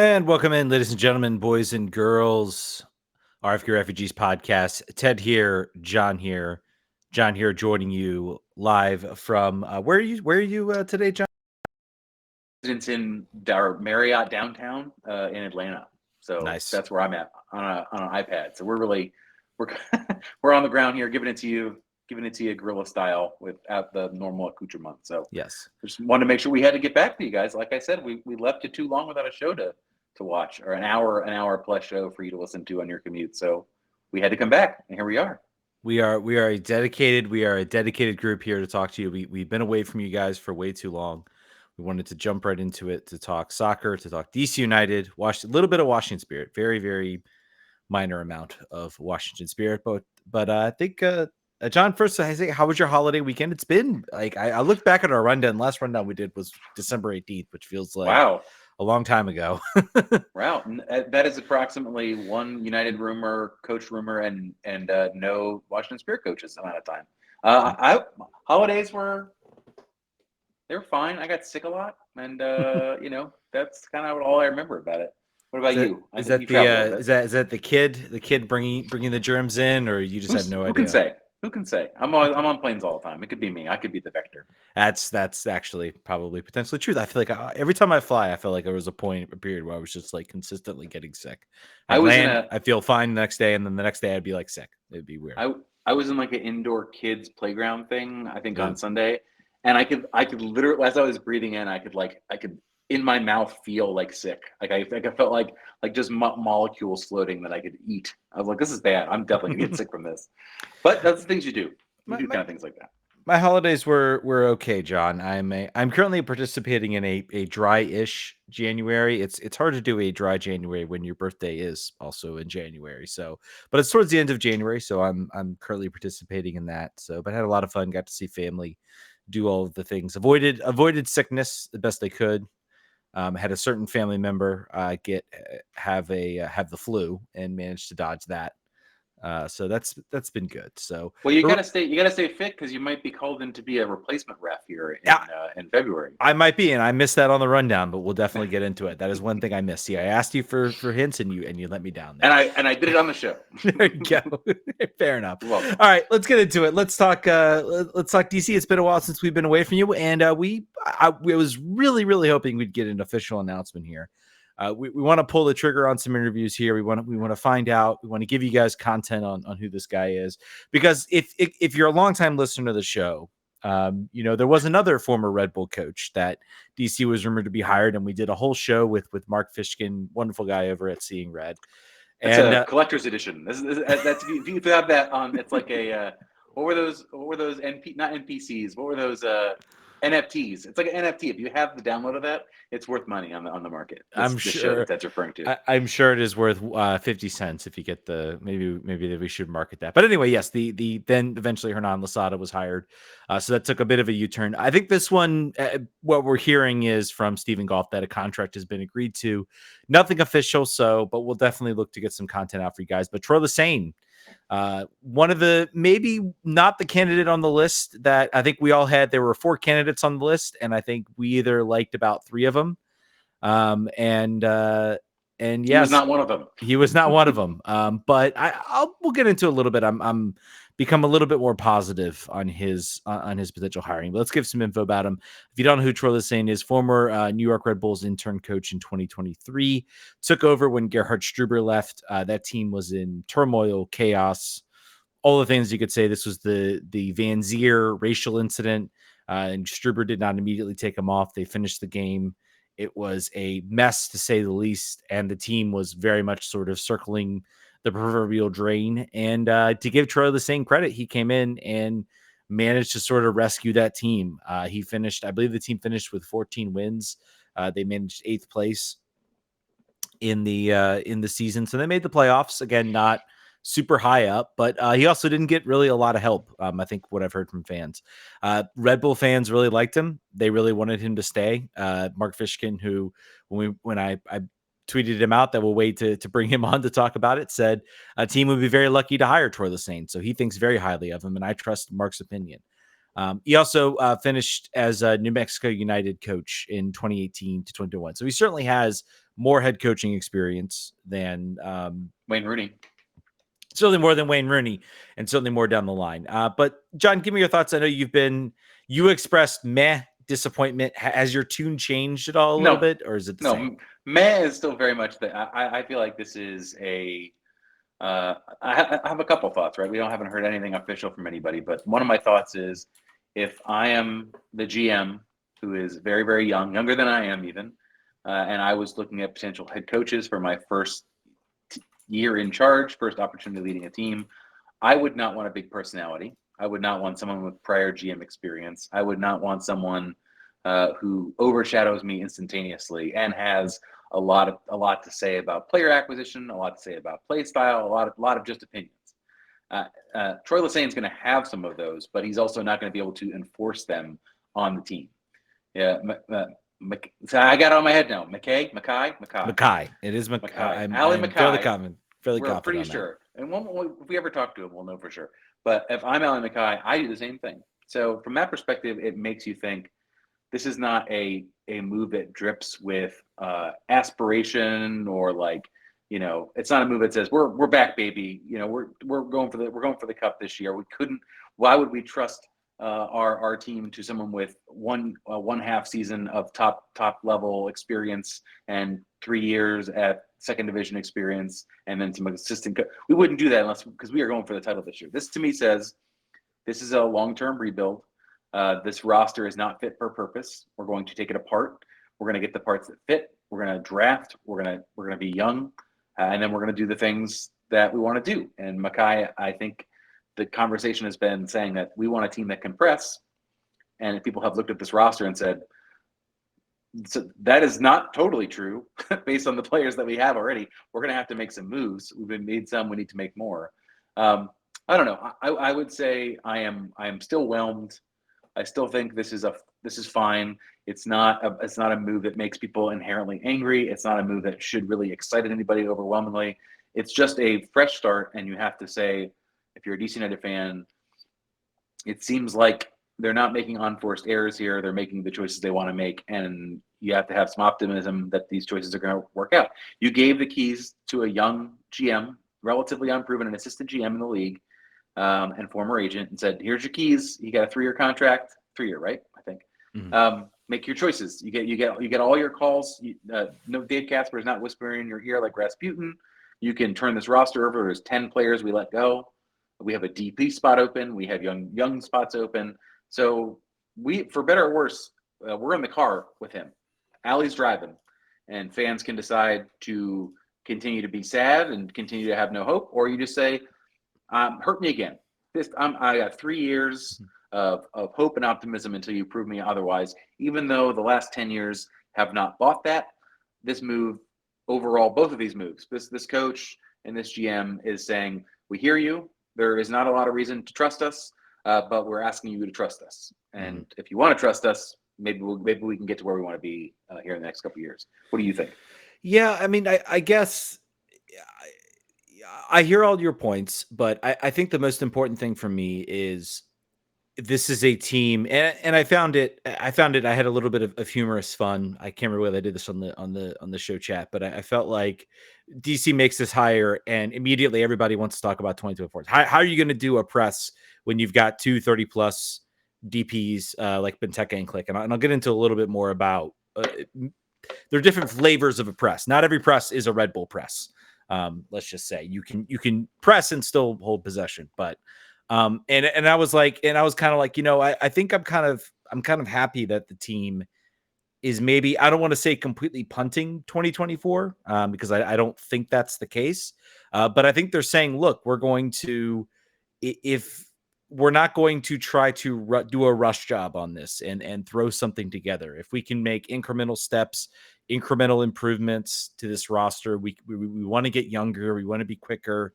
And welcome in, ladies and gentlemen, boys and girls, RFK Refugees podcast. Ted here, John here. John here joining you live from where are you today, John? Residence in our Marriott downtown in Atlanta. So Nice. that's where I'm at on an iPad. So we're we're on the ground here, giving it to you guerrilla style without the normal accoutrement. So Yes. just wanted to make sure we had to get back to you guys. Like I said, we left you too long without a show to watch, or an hour plus show for you to listen to on your commute. So we had to come back, and here we are. We are a dedicated group here to talk to you. We've been away from you guys for way too long. We wanted to jump right into it to talk soccer, to talk DC United, a little bit of Washington Spirit, very minor amount of Washington Spirit, but I think John, first I say, how was your holiday weekend? It's been like I looked back at our rundown. Last rundown we did was December 18th, which feels like Wow. a long time ago. Wow, that is approximately one United rumor, coach rumor, and no Washington Spirit coaches amount of time. I holidays they were fine. I got sick a lot, and that's kind of all I remember about it. What about you? I Is think that you the traveled a little bit. is that the kid bringing the germs in, or you just had no Who can idea? say? Who can say? I'm on planes all the time. It could be me. I could be the vector. That's actually probably potentially true. I feel like every time I fly, I feel like there was a period where I was just like consistently getting sick. I I'd was in land, a I feel fine the next day, and then the next day I'd be like sick. It'd be weird. I I was in like an indoor kids playground thing, I think on Ooh. Sunday, and I could literally, as I was breathing in, I could in my mouth feel like sick. I felt like just molecules floating that I could eat. I was like, this is bad. I'm definitely gonna get sick from this. But that's the things you do. You my, do my kind of things like that. my holidays were okay, John. I'm currently participating in a dry-ish January. It's hard to do a dry January when your birthday is also in January. So, but it's towards the end of January, so I'm currently participating in that. So, but had a lot of fun. Got to see family, do all of the things. Avoided sickness the best I could. Had a certain family member have the flu and managed to dodge that. So that's been good. So, Well, you but gotta stay fit because you might be called in to be a replacement ref here yeah, in February. I might be, and I missed that on the rundown, but we'll definitely get into it. That is one thing I missed. See, I asked you for hints, and you let me down And there. I did it on the show. There you go. Fair enough. You're welcome. All right, let's get into it. Let's talk. Let's talk DC. It's been a while since we've been away from you, and I was really hoping we'd get an official announcement here. We want to pull the trigger on some interviews here. We want to find out. We want to give you guys content on who this guy is, because if you're a longtime listener to the show, there was another former Red Bull coach that DC was rumored to be hired, and we did a whole show with Mark Fishkin, wonderful guy over at Seeing Red. It's And a collector's edition. That's if you have that on. It's like a what were those? What were those not NPCs? What were those NFTs? It's like an NFT. If you have the download of that, it's worth money on the market. I'm The show sure that's referring to. I'm sure it is worth 50 cents if you get maybe we should market that. But anyway, yes, the then eventually Hernan Losada was hired. So that took a bit of a U-turn. I think this one, what we're hearing is from Stephen Goff that a contract has been agreed to. Nothing official, but we'll definitely look to get some content out for you guys. But Troy Lesesne, one of the, maybe not the candidate on the list that I think we all had. There were 4 candidates on the list, and I think we either liked about 3 of them. And He was yes, not one of them. he was not one of them. But we'll get into a little bit. I'm become a little bit more positive on his potential hiring. But let's give some info about him. If you don't know who Troy Lesesne is, former New York Red Bulls intern coach in 2023, took over when Gerhard Struber left. That team was in turmoil, chaos, all the things you could say. This was the Van Zier racial incident, and Struber did not immediately take him off. They finished the game. It was a mess, to say the least, and the team was very much sort of circling the proverbial drain. And to give Troy Lesesne credit, he came in and managed to sort of rescue that team. He finished, I believe the team finished with 14 wins. They managed 8th place in the season, so they made the playoffs. Again, not super high up, but he also didn't get really a lot of help. I think what I've heard from fans, Red Bull fans really liked him. They really wanted him to stay. Mark Fishkin, who when I tweeted him out that we'll wait to bring him on to talk about it, said a team would be very lucky to hire Troy Lesesne. So he thinks very highly of him, and I trust Mark's opinion. He also finished as a New Mexico United coach in 2018 to 2021. So he certainly has more head coaching experience than Wayne Rooney. certainly more than Wayne Rooney, and certainly more down the line. But John, give me your thoughts. I know you expressed meh disappointment. Has your tune changed at all a little No, bit, or is it the same? Meh is still very much the. I feel like this is a. I have a couple thoughts, right? We haven't heard anything official from anybody, but one of my thoughts is, if I am the GM who is very, very young, younger than I am even, and I was looking at potential head coaches for my first year in charge, first opportunity leading a team, I would not want a big personality. I would not want someone with prior GM experience. I would not want someone who overshadows me instantaneously and has a lot to say about player acquisition, a lot to say about play style, a lot of just opinions. Troy Lesesne is going to have some of those, but he's also not going to be able to enforce them on the team. Yeah, so I got it on my head now. Mackay. Mackay. It is Mackay. Ali I'm fairly Mackay. confident. Fairly We're confident pretty on that. sure. And if we ever talk to him, we'll know for sure. But if I'm Ali Mackay, I do the same thing. So from that perspective, it makes you think this is not a move that drips with aspiration or like, it's not a move that says we're back, baby. We're going for the cup this year. We couldn't. Why would we trust our team to someone with one half season of top level experience and 3 years at second division experience and then some assistant? We wouldn't do that unless because we are going for the title this year. This to me says this is a long-term rebuild. This roster is not fit for purpose. We're going to take it apart. We're going to get the parts that fit. We're going to draft. We're going to be young, and then we're going to do the things that we want to do. And Mackay, I think the conversation has been saying that we want a team that can press. And if people have looked at this roster and said, so that is not totally true based on the players that we have already. We're going to have to make some moves. We've made some. We need to make more. I don't know. I would say I am still whelmed. I still think this is fine. It's not a move that makes people inherently angry. It's not a move that should really excite anybody overwhelmingly. It's just a fresh start, and you have to say, if you're a DC United fan, it seems like they're not making unforced errors here. They're making the choices they want to make, and you have to have some optimism that these choices are going to work out. You gave the keys to a young GM, relatively unproven, an assistant GM in the league, and former agent, and said, "Here's your keys. You got a 3-year contract, 3-year, right? I think. Mm-hmm. Make your choices. You get all your calls. No, Dave Casper is not whispering in your ear like Rasputin. You can turn this roster over. There's 10 players we let go. We have a DP spot open. We have young spots open. So we, for better or worse, we're in the car with him. Ali's driving, and fans can decide to continue to be sad and continue to have no hope, or you just say, hurt me again. I got 3 years of hope and optimism until you prove me otherwise. Even though the last 10 years have not bought that, this move overall, both of these moves, this coach and this GM is saying, we hear you. There is not a lot of reason to trust us, but we're asking you to trust us. And if you want to trust us, maybe we can get to where we want to be here in the next couple of years. What do you think? Yeah, I mean, I guess I hear all your points, but I think the most important thing for me is this is a team, and I found it. I had a little bit of humorous fun. I can't remember whether I did this on the show chat, but I felt like DC makes this hire, and immediately everybody wants to talk about 2024. How are you going to do a press when you've got 230 plus DPs like Benteke and Click? And I'll get into a little bit more about. There are different flavors of a press. Not every press is a Red Bull press. Let's just say you can press and still hold possession, but and I was like, and I was kind of like, I think I'm kind of happy that the team is maybe, I don't want to say completely punting 2024 because I don't think that's the case. But I think they're saying, look, we're going to, if we're not going to try to do a rush job on this and throw something together. If we can make incremental steps, incremental improvements to this roster, we want to get younger. We want to be quicker.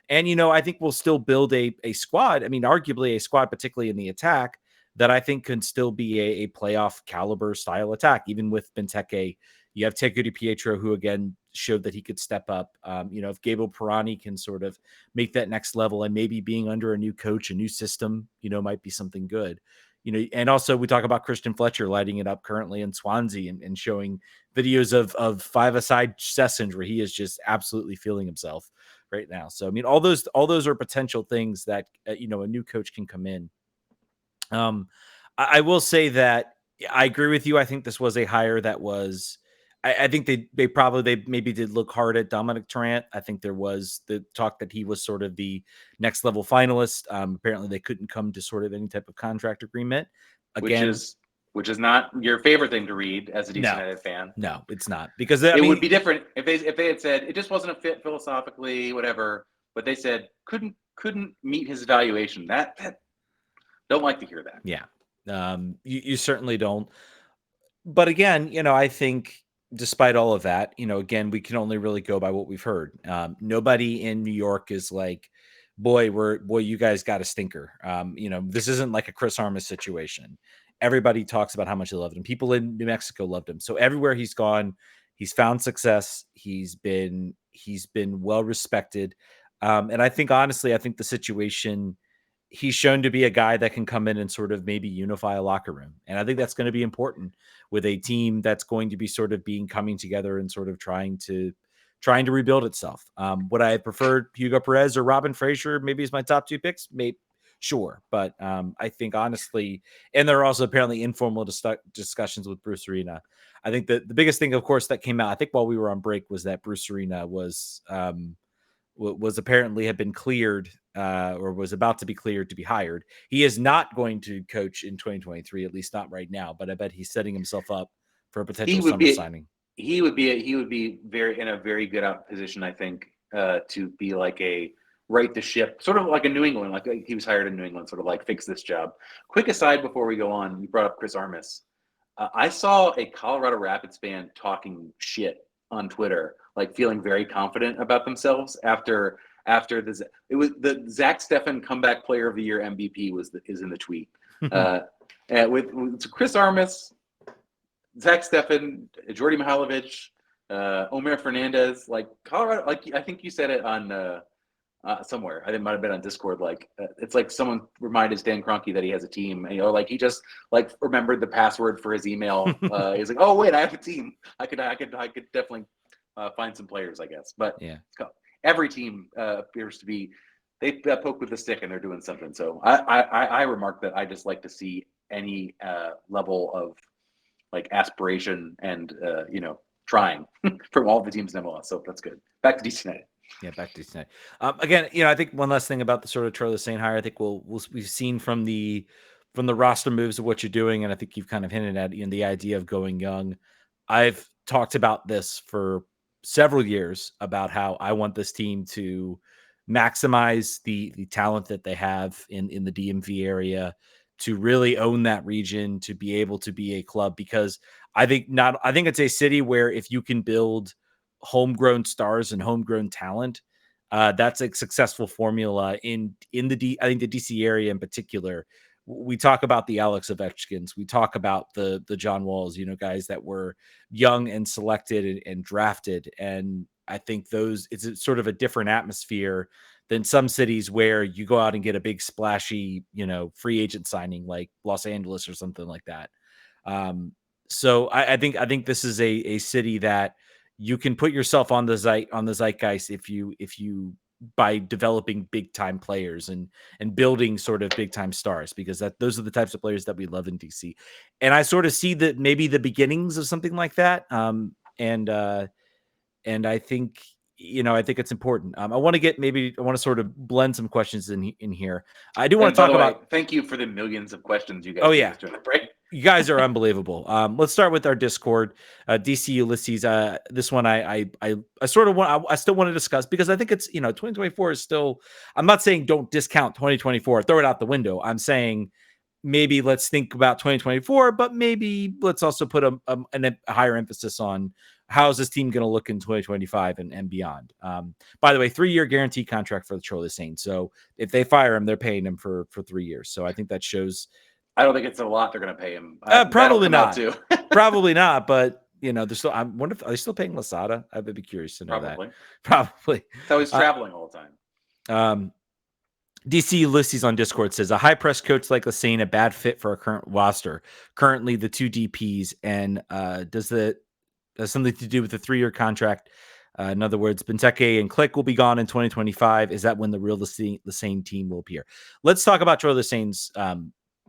And, I think we'll still build a squad. I mean, arguably a squad, particularly in the attack, that I think can still be a playoff caliber style attack. Even with Benteke, you have Teku Di Pietro, who again showed that he could step up. If Gabriel Pirani can sort of make that next level, and maybe being under a new coach, a new system, might be something good. and also we talk about Christian Fletcher lighting it up currently in Swansea and showing videos of five-a-side sessions where he is just absolutely feeling himself right now. So, I mean, all those are potential things that, a new coach can come in. I will say that I agree with you. I think this was a hire that was. I think they maybe did look hard at Dominic Tarrant. I think there was the talk that he was sort of the next level finalist. Apparently, they couldn't come to sort of any type of contract agreement. which Again, is which is not your favorite thing to read as a DC no, United fan. no, it's not, because I It mean, would be different if they had said it just wasn't a fit philosophically, whatever. But they said couldn't meet his evaluation. That don't like to hear that. yeah, you certainly don't. But again, I think despite all of that, again, we can only really go by what we've heard. Nobody in New York is like, boy, you guys got a stinker. This isn't like a Chris Armas situation. Everybody talks about how much they loved him. People in New Mexico loved him. So everywhere he's gone, he's found success. He's been well respected. And I think, honestly, I think the situation, he's shown to be a guy that can come in and sort of maybe unify a locker room. And I think that's going to be important with a team that's going to be sort of coming together and sort of trying to rebuild itself. Would I have preferred Hugo Perez or Robin Fraser maybe as my top two picks? Maybe, sure. But I think, honestly, and there are also apparently informal discussions with Bruce Arena. I think that the biggest thing, of course, that came out, I think while we were on break, was that Bruce Arena was apparently had been cleared or was about to be cleared to be hired. He is not going to coach in 2023, at least not right now, but I bet he's setting himself up for a potential summer signing. He would be very in a very good position, I think, to be like a right the ship, sort of like a New England, like he was hired in New England, sort of like fix this job. Quick aside before we go on, you brought up Chris Armas. I saw a Colorado Rapids fan talking shit on Twitter, like feeling very confident about themselves after the Zach Steffen comeback player of the year MVP is in the tweet. With Chris Armas, Zach Steffen, Jordy Mihailovic, Omer Fernandez, like Colorado, like I think you said it on somewhere. I think it might have been on Discord. Like it's like someone reminded Stan Kroenke that he has a team, and like he just like remembered the password for his email. He's like, oh wait, I have a team. I could definitely find some players, I guess. But yeah, every team appears to be they poke with a stick and they're doing something. So I remarked that I just like to see any level of like aspiration and trying from all the teams in MLS. So that's good. Back to DC United. Yeah, back to DC United. Again, I think one last thing about the sort of Troy Lesesne hire, I think we've seen from the roster moves of what you're doing, and I think you've kind of hinted at the idea of going young. I've talked about this for several years about how I want this team to maximize the talent that they have in the DMV area, to really own that region, to be able to be a club, because I think it's a city where if you can build homegrown stars and homegrown talent, that's a successful formula in I think the DC area in particular. We talk about the Alex Ovechkins, we talk about the John Walls, guys that were young and selected and drafted. And I think it's sort of a different atmosphere than some cities where you go out and get a big splashy, free agent signing like Los Angeles or something like that. So I think this is a city that you can put yourself on the zeitgeist if you by developing big time players and building sort of big time stars, because those are the types of players that we love in DC. And I sort of see that maybe the beginnings of something like that. And I think, I think it's important. I want to sort of blend some questions in here. I do want to talk about. Thank you for the millions of questions you guys. Oh yeah, during the break. You guys are unbelievable. Let's start with our Discord, DC Ulysses. This one I sort of want. I still want to discuss, because I think it's 2024 is still. I'm not saying don't discount 2024, throw it out the window. I'm saying maybe let's think about 2024, but maybe let's also put a higher emphasis on how is this team going to look in 2025 and beyond. By the way, 3-year guaranteed contract for the Troy Lesesne. So if they fire him, they're paying him for 3 years. So I think that shows. I don't think it's a lot they're going to pay him. Probably not. Too. Probably not. But they're still. I wonder if are they still paying Lasada? I would be curious to know that. Probably. So he's traveling all the time. DC Ulysses on Discord says a high press coach like Lesesne a bad fit for our current roster. Currently, the two DPs, and does that has something to do with the 3-year contract? In other words, Benteke and Click will be gone in 2025. Is that when the real Lesesne team will appear? Let's talk about Troy Lesesne's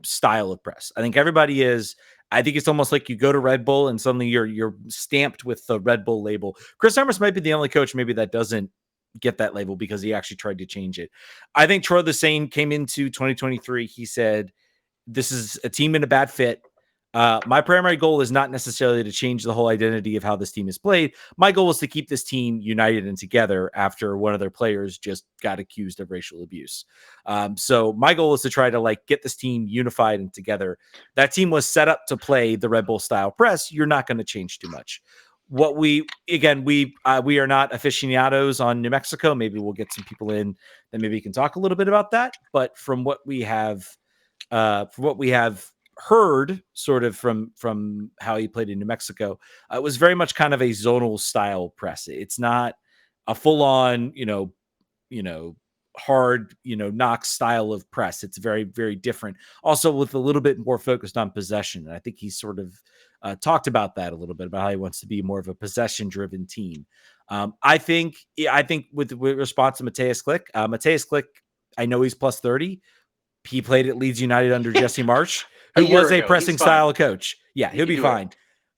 style of press. I think everybody is. I think it's almost like you go to Red Bull and suddenly you're stamped with the Red Bull label. Chris Armas might be the only coach maybe that doesn't get that label because he actually tried to change it. I think Troy Lesesne came into 2023. He said, "This is a team in a bad fit. My primary goal is not necessarily to change the whole identity of how this team is played. My goal is to keep this team united and together after one of their players just got accused of racial abuse. So my goal is to try to get this team unified and together. That team was set up to play the Red Bull style press. You're not going to change too much. What we are not aficionados on New Mexico. Maybe we'll get some people in that maybe can talk a little bit about that. But from what we have heard sort of from how he played in New Mexico, it was very much kind of a zonal style press. It's not a full on, hard, knock style of press. It's very, very different. Also with a little bit more focused on possession. And I think he sort of talked about that a little bit about how he wants to be more of a possession driven team. I think with response to Mateus Click, I know he's plus 30. He played at Leeds United under Jesse Marsh, A who year was a ago, he's pressing fine. style coach. Yeah, He he'll can be do it. fine.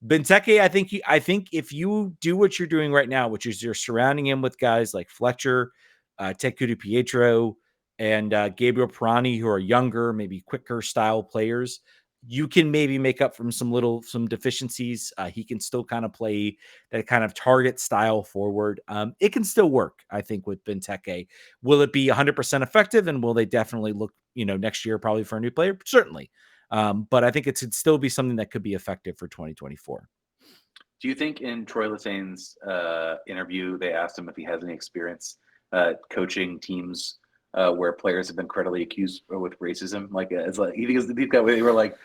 Benteke, I think if you do what you're doing right now, which is you're surrounding him with guys like Fletcher, Tekudu Pietro, and Gabriel Pirani, who are younger, maybe quicker style players, you can maybe make up from some deficiencies. He can still kind of play that kind of target style forward. It can still work, I think, with Benteke. Will it be 100% effective? And will they definitely look, next year probably for a new player? Certainly. But I think it should still be something that could be effective for 2024. Do you think in Troy Lesesne's interview, they asked him if he has any experience coaching teams where players have been credibly accused with racism? It's like they were like,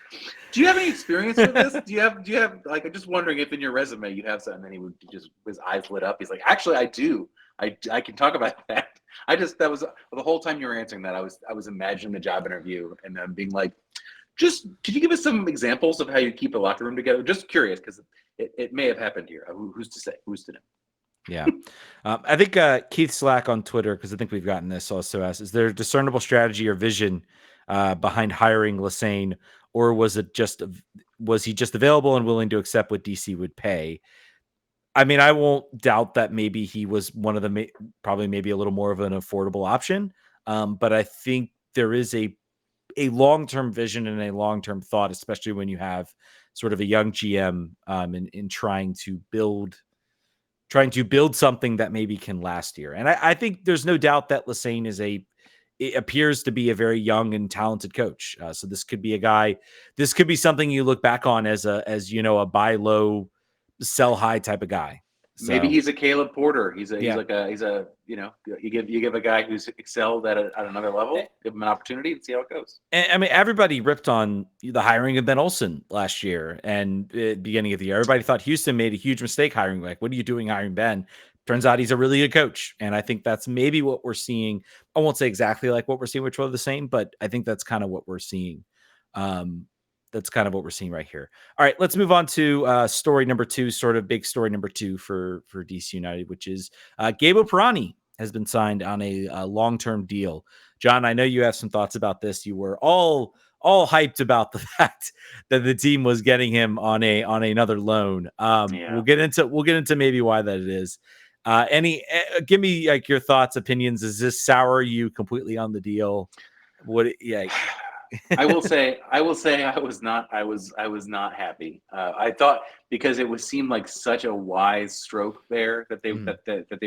"Do you have any experience with this? Do you have like?" I'm just wondering if in your resume you have something. And then he would just his eyes lit up. He's like, "Actually, I do. I can talk about that." That was the whole time you were answering that. I was imagining the job interview and then being like, just could you give us some examples of how you keep a locker room together? Just curious because it may have happened here. Who's to say? Who's to know? Yeah. I think Keith Slack on Twitter, because I think we've gotten this, also asked, is there a discernible strategy or vision behind hiring Lesesne, or was he just available and willing to accept what DC would pay? I mean, I won't doubt that maybe he was one of the probably maybe a little more of an affordable option. But I think there is a long-term vision and a long-term thought, especially when you have sort of a young GM in trying to build something that maybe can last here. And I think there's no doubt that Lesesne it appears to be a very young and talented coach. So this could be a guy, this could be something you look back on as a buy low, sell high type of guy. Maybe So he's a Caleb Porter. He's yeah. you give a guy who's excelled at another level, give him an opportunity and see how it goes. And, I mean, everybody ripped on the hiring of Ben Olsen last year and beginning of the year. Everybody thought Houston made a huge mistake hiring. Like, what are you doing hiring Ben? Turns out he's a really good coach. And I think that's maybe what we're seeing. I won't say exactly like what we're seeing with Troy Lesesne, but I think that's kind of what we're seeing. That's kind of what we're seeing right here. All right, let's move on to story number 2, sort of big story number 2 for DC United, which is Gabriel Pirani has been signed on a long-term deal. John, I know you have some thoughts about this. You were all hyped about the fact that the team was getting him on another loan. We'll get into maybe why that it is. Give me like your thoughts, opinions. Is this sour you completely on the deal? I will say I was not happy. I thought because it seemed like such a wise stroke there that they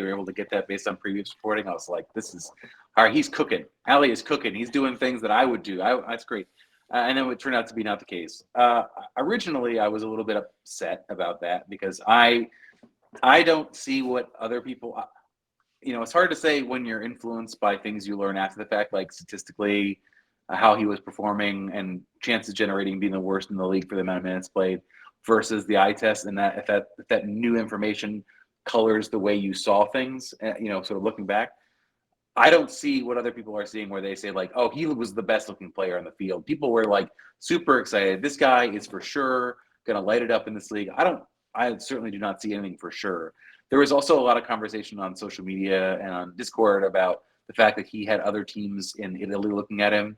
were able to get that based on previous reporting. I was like, this is all right. He's cooking. Ali is cooking. He's doing things that I would do. That's great. And then it turned out to be not the case. Originally, I was a little bit upset about that because I don't see what other people. It's hard to say when you're influenced by things you learn after the fact, like statistically how he was performing and chances generating being the worst in the league for the amount of minutes played versus the eye test, and that if that new information colors the way you saw things, sort of looking back. I don't see what other people are seeing where they say like, oh, he was the best looking player on the field. People were like super excited. This guy is for sure going to light it up in this league. I certainly do not see anything for sure. There was also a lot of conversation on social media and on Discord about the fact that he had other teams in Italy looking at him.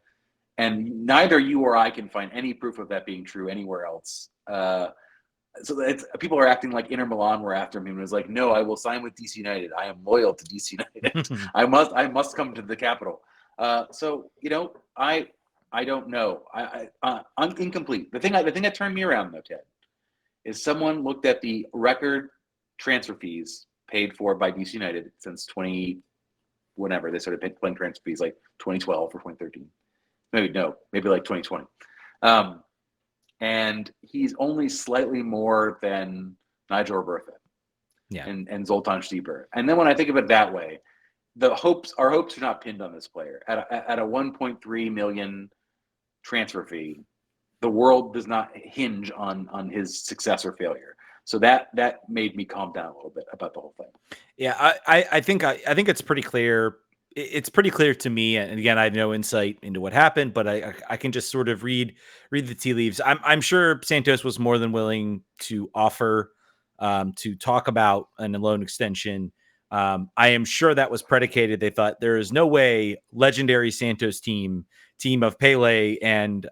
And neither you or I can find any proof of that being true anywhere else. So people are acting like Inter Milan were after him. And was like, no, I will sign with DC United. I am loyal to DC United. I must come to the capital. So I don't know. I'm incomplete. The thing that turned me around though, Ted, is someone looked at the record transfer fees paid for by DC United since 20 whenever they started paying transfer fees, like 2012 or 2013. Maybe like 2020. And he's only slightly more than Nigel Robertha and Zoltan Stieber. And then when I think of it that way, our hopes are not pinned on this player. At a 1.3 million transfer fee, the world does not hinge on his success or failure. So that made me calm down a little bit about the whole thing. Yeah, I think it's pretty clear. It's pretty clear to me, and again, I have no insight into what happened, but I can just sort of read the tea leaves. I'm sure Santos was more than willing to offer to talk about an loan extension. I am sure that was predicated. They thought there is no way legendary Santos team of Pele and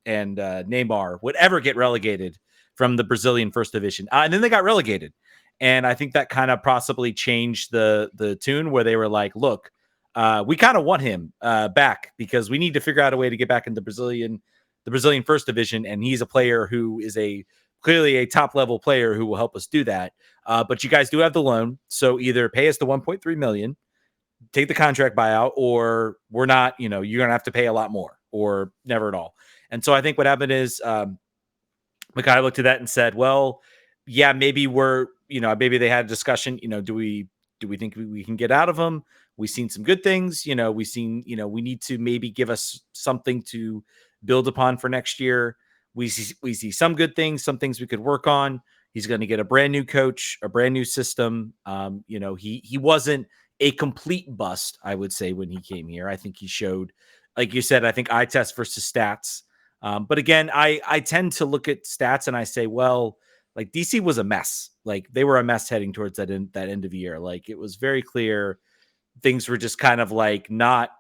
Neymar would ever get relegated from the Brazilian First Division, and then they got relegated. And I think that kind of possibly changed the tune where they were like, look, we kind of want him back because we need to figure out a way to get back in the Brazilian First Division. And he's a player who is clearly a top level player who will help us do that. But you guys do have the loan. So either pay us the 1.3 million, take the contract buyout, or we're not, you're going to have to pay a lot more or never at all. And so I think what happened is Mackay looked at that and said, well, yeah, maybe maybe they had a discussion, do we think we can get out of them? We've seen some good things, we need to maybe give us something to build upon for next year. We see some good things, some things we could work on. He's going to get a brand new coach, a brand new system. He wasn't a complete bust, I would say, when he came here. I think he showed, like you said, I think eye test versus stats. But again, I tend to look at stats and I say, well, like DC was a mess. Like they were a mess heading towards that end of the year. Like it was very clear things were just kind of like not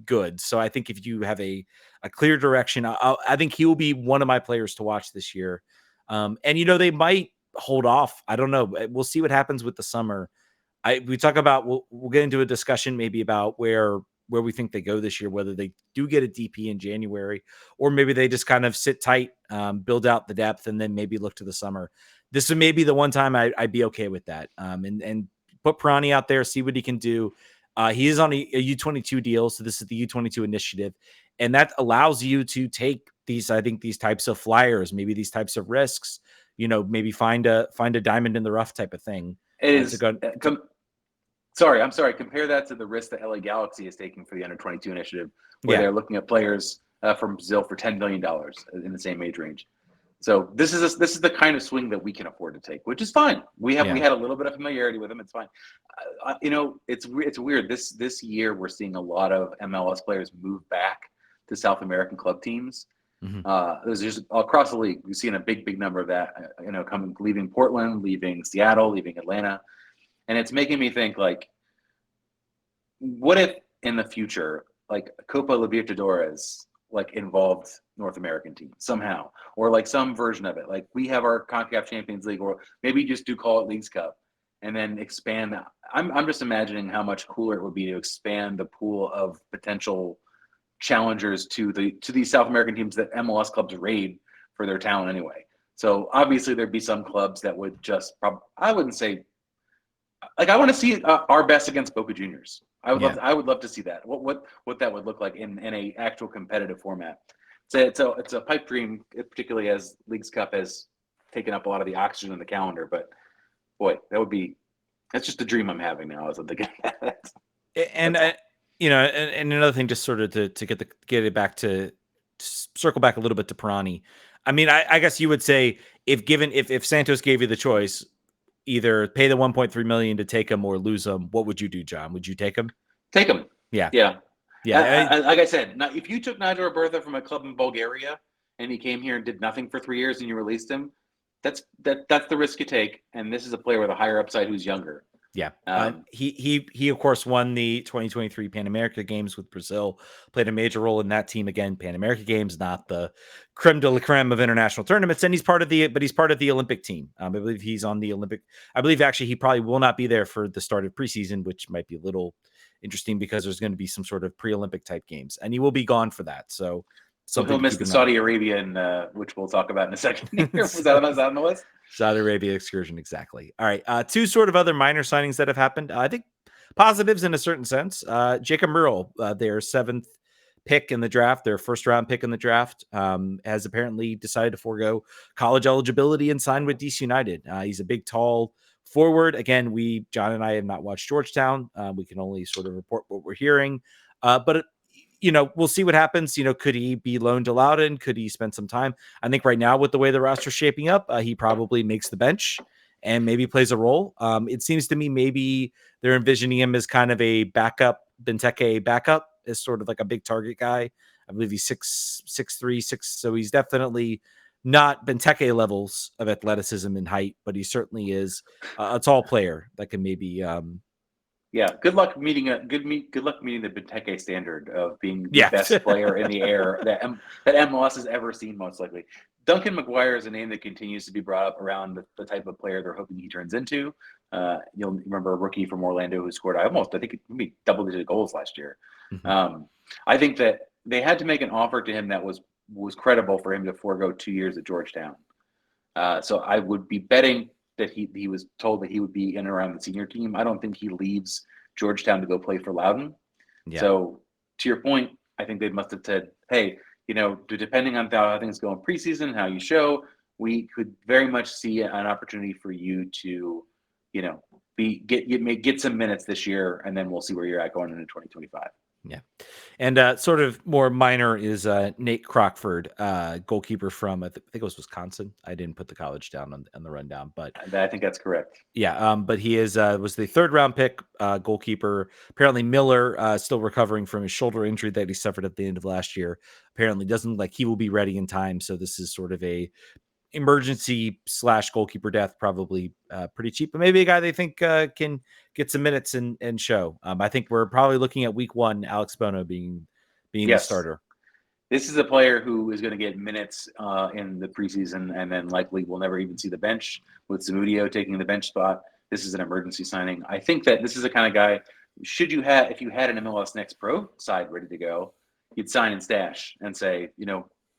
good. So I think if you have a clear direction, I think he will be one of my players to watch this year. And they might hold off. I don't know. We'll see what happens with the summer. We talk about, we'll get into a discussion maybe about where we think they go this year, whether they do get a DP in January, or maybe they just kind of sit tight, build out the depth, and then maybe look to the summer. This is maybe the one time I'd be okay with that. And put Pirani out there, see what he can do. He is on a U22 deal, so this is the U22 initiative, and that allows you to take these types of flyers, maybe these types of risks, maybe find a diamond in the rough type of thing. It is. I'm sorry. Compare that to the risk that LA Galaxy is taking for the Under-22 initiative, where they're looking at players from Brazil for $10 million in the same age range. So this is the kind of swing that we can afford to take, which is fine. We had a little bit of familiarity with them. It's fine. It's weird. This year we're seeing a lot of MLS players move back to South American club teams. Mm-hmm. There's just across the league. We've seen a big number of that. Leaving Portland, leaving Seattle, leaving Atlanta. And it's making me think, like, what if in the future, like, Copa Libertadores, like, involved North American teams somehow, or like some version of it? Like, we have our CONCACAF Champions League, or maybe just do call it Leagues Cup, and then expand that. I'm just imagining how much cooler it would be to expand the pool of potential challengers to these South American teams that MLS clubs raid for their talent anyway. So obviously there'd be some clubs that would just I wouldn't say. Like, I want to see our best against Boca Juniors. I would love to see that. What that would look like in a actual competitive format. So it's a pipe dream, particularly as Leagues Cup has taken up a lot of the oxygen in the calendar. But boy, that's just a dream I'm having now as I'm thinking about that. And and another thing, just sort of to get it back to circle back a little bit to Pirani. I mean, I guess you would say if Santos gave you the choice, either pay the 1.3 million to take him or lose him, what would you do, John? Would you take him? Take him. Yeah. Yeah. Yeah. Like I said, if you took Nigel Bertha from a club in Bulgaria and he came here and did nothing for 3 years and you released him, that's the risk you take. And this is a player with a higher upside who's younger. Yeah. He of course won the 2023 Pan America Games with Brazil, played a major role in that team. Again, Pan America Games, not the creme de la creme of international tournaments. And he's part of the Olympic team. I believe he's on the Olympic. I believe actually he probably will not be there for the start of preseason, which might be a little interesting because there's going to be some sort of pre-Olympic type games and he will be gone for that. So he'll miss the Saudi Arabian, which we'll talk about in a second. Was that on the list? Saudi Arabia excursion, exactly. All right, two sort of other minor signings that have happened. I think positives in a certain sense. Jacob Murrell, their seventh pick in the draft, their first round pick in the draft, has apparently decided to forego college eligibility and sign with DC United. He's a big, tall forward. Again, John and I have not watched Georgetown. We can only sort of report what we're hearing. But we'll see what happens. Could he be loaned to Loudoun? Could he spend some time? I think right now, with the way the roster's shaping up, he probably makes the bench and maybe plays a role. It seems to me maybe they're envisioning him as kind of a backup, Benteke backup, as sort of like a big target guy. I believe he's 6'3", 6. So he's definitely not Benteke levels of athleticism and height, but he certainly is a tall player that can maybe. Yeah, good luck meeting the Benteke standard of being the best player in the air that MLS has ever seen, most likely. Duncan McGuire is a name that continues to be brought up around the type of player they're hoping he turns into. You'll remember a rookie from Orlando who scored I think maybe double-digit goals last year. Mm-hmm. I think that they had to make an offer to him that was credible for him to forego 2 years at Georgetown. So I would be betting that he was told that he would be in and around the senior team. I don't think he leaves Georgetown to go play for Loudoun. Yeah. So to your point, I think they must have said, hey, depending on how things go in preseason, how you show, we could very much see an opportunity for you to, get some minutes this year, and then we'll see where you're at going into 2025. Yeah. And sort of more minor is Nate Crockford, goalkeeper from, I think it was Wisconsin. I didn't put the college down on the rundown, but I think that's correct. Yeah. But he was the third round pick goalkeeper. Apparently Miller still recovering from his shoulder injury that he suffered at the end of last year. Apparently doesn't look like he will be ready in time. So this is sort of a emergency / goalkeeper death, probably pretty cheap, but maybe a guy they think can get some minutes and show. I think we're probably looking at week 1, Alex Bono being the starter. This is a player who is going to get minutes in the preseason and then likely will never even see the bench, with Zamudio taking the bench spot. This is an emergency signing. I think that this is the kind of guy, if you had an MLS Next Pro side ready to go, you'd sign and stash and say,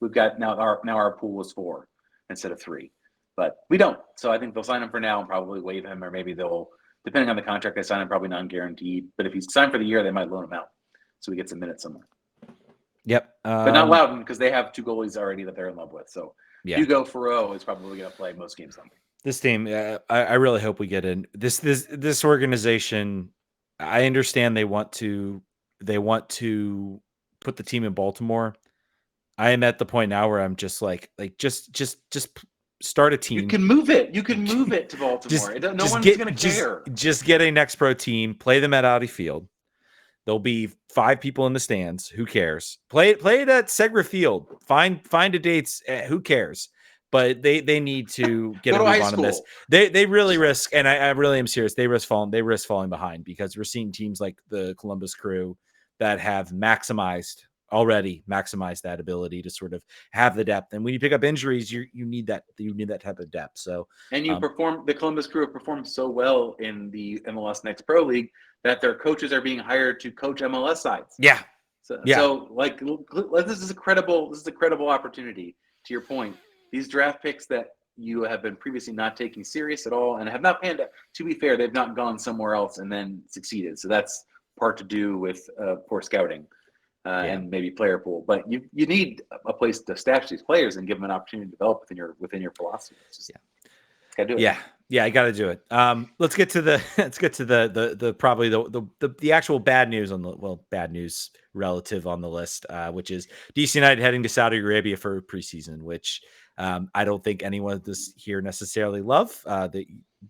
we've got now our pool is 4 instead of 3. But we don't. So I think they'll sign him for now and probably waive him, or maybe they'll, depending on the contract they sign him, probably non-guaranteed. But if he's signed for the year, they might loan him out so he gets some minutes somewhere. Yep. But not Loudoun, because they have 2 goalies already that they're in love with. So Hugo Farreau is probably going to play most games on. This team, I really hope we get in. This organization, I understand they want to put the team in Baltimore. I am at the point now where I'm just like just start a team. You can move it. You can move it to Baltimore. No one's going to care. Just get a Next Pro team, play them at Audi Field. There'll be 5 people in the stands. Who cares? Play it at Segra Field. Find a dates. Who cares? But they need to get a move on in this. They really risk, and I really am serious. They risk falling behind, because we're seeing teams like the Columbus Crew that have maximized that ability to sort of have the depth. And when you pick up injuries, you need that type of depth. So the Columbus Crew have performed so well in the MLS Next Pro League that their coaches are being hired to coach MLS sides. Yeah. So like, this is a credible opportunity. To your point, these draft picks that you have been previously not taking serious at all and have not panned out. To be fair, they've not gone somewhere else and then succeeded. So that's part to do with poor scouting and maybe player pool. But you need a place to stash these players and give them an opportunity to develop within your philosophy. Gotta do it. Yeah, I got to do it. Let's get to the probably the actual bad news bad news relative on the list, which is DC United heading to Saudi Arabia for preseason, which I don't think anyone this here necessarily love,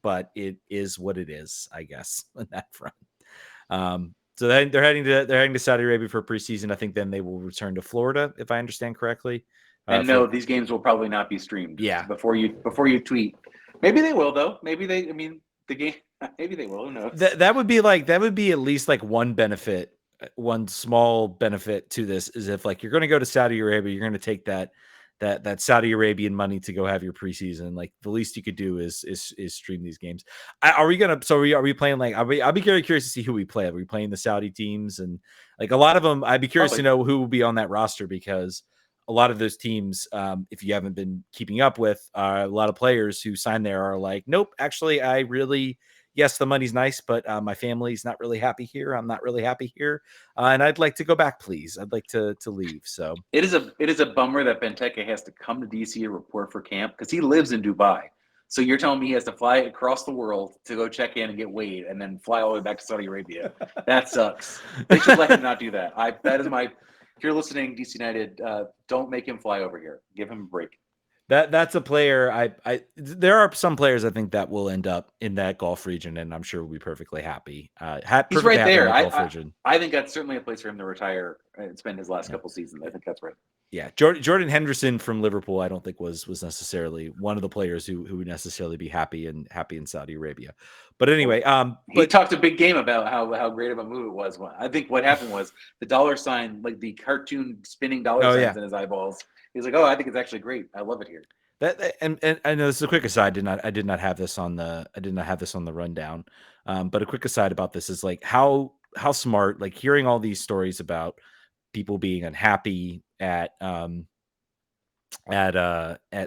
but it is what it is, I guess, on that front. So they're heading to Saudi Arabia for preseason. I think then they will return to Florida, if I understand correctly. And For no, these games will probably not be streamed. Yeah. Before you tweet, maybe they will though. Maybe they. I mean, the game. Maybe they will. Who knows? That would be at least like one benefit, one small benefit to this is if like you're going to go to Saudi Arabia, you're going to take that Saudi Arabian money to go have your preseason. Like the least you could do is stream these games. Are we gonna? So are we playing like? I'll be very curious to see who we play. Are we playing the Saudi teams and like a lot of them? I'd be curious to know who will be on that roster because a lot of those teams, if you haven't been keeping up with, a lot of players who sign there are like, nope, actually, yes, the money's nice, but my family's not really happy here. I'm not really happy here, and I'd like to go back, please. I'd like to leave. So it is a bummer that Benteke has to come to DC to report for camp because he lives in Dubai. So you're telling me he has to fly across the world to go check in and get weighed, and then fly all the way back to Saudi Arabia. That sucks. They should let him not do that. That is my. If you're listening, DC United, don't make him fly over here. Give him a break. That's a player. There are some players I think that will end up in that Gulf region, and I'm sure we'll be perfectly happy. He's right there. Region. I think that's certainly a place for him to retire and spend his last couple seasons. I think that's right. Yeah, Jordan Henderson from Liverpool, I don't think was necessarily one of the players who would necessarily be happy in Saudi Arabia. But anyway, he talked a big game about how great of a move it was. I think what happened was the dollar sign, like the cartoon spinning dollar signs in his eyeballs. He's like, "Oh, I think it's actually great. I love it here." And I know this is a quick aside. I did not have this on the rundown. But a quick aside about this is like how smart, like hearing all these stories about people being unhappy at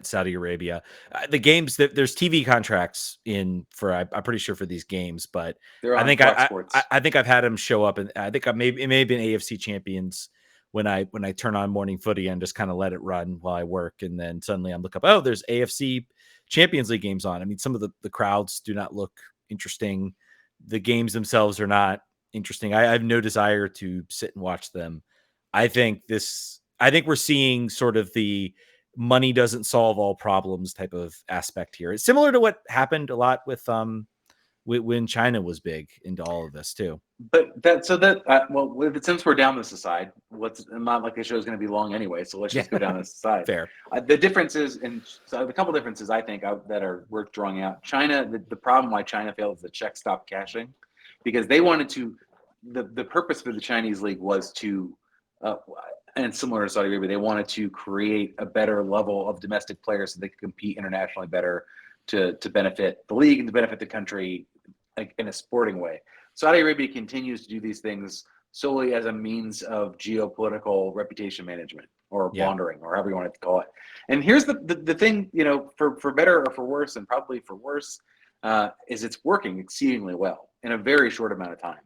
Saudi Arabia. The games that there's TV contracts in for I'm pretty sure for these games, but I think I think I've had them show up, and I think it may have been AFC champions when I turn on morning footy and just kind of let it run while I work, and then suddenly I'm look up, oh, there's AFC Champions League games on. I mean, some of the crowds do not look interesting. The games themselves are not interesting. I have no desire to sit and watch them. I think we're seeing sort of the money doesn't solve all problems type of aspect here. It's similar to what happened a lot with when China was big into all of this too. But since we're down this aside, not like the show is going to be long anyway, so let's just go down this aside. Fair. The differences, so a couple differences I think that are worth drawing out. China, the problem why China failed is the check stopped cashing, because they wanted to. The purpose for the Chinese league was to, and similar to Saudi Arabia, they wanted to create a better level of domestic players so they could compete internationally better to benefit the league and to benefit the country, like in a sporting way. Saudi Arabia continues to do these things solely as a means of geopolitical reputation management or laundering, or however you want to call it. And here's the thing, for better or for worse, and probably for worse, is it's working exceedingly well in a very short amount of time.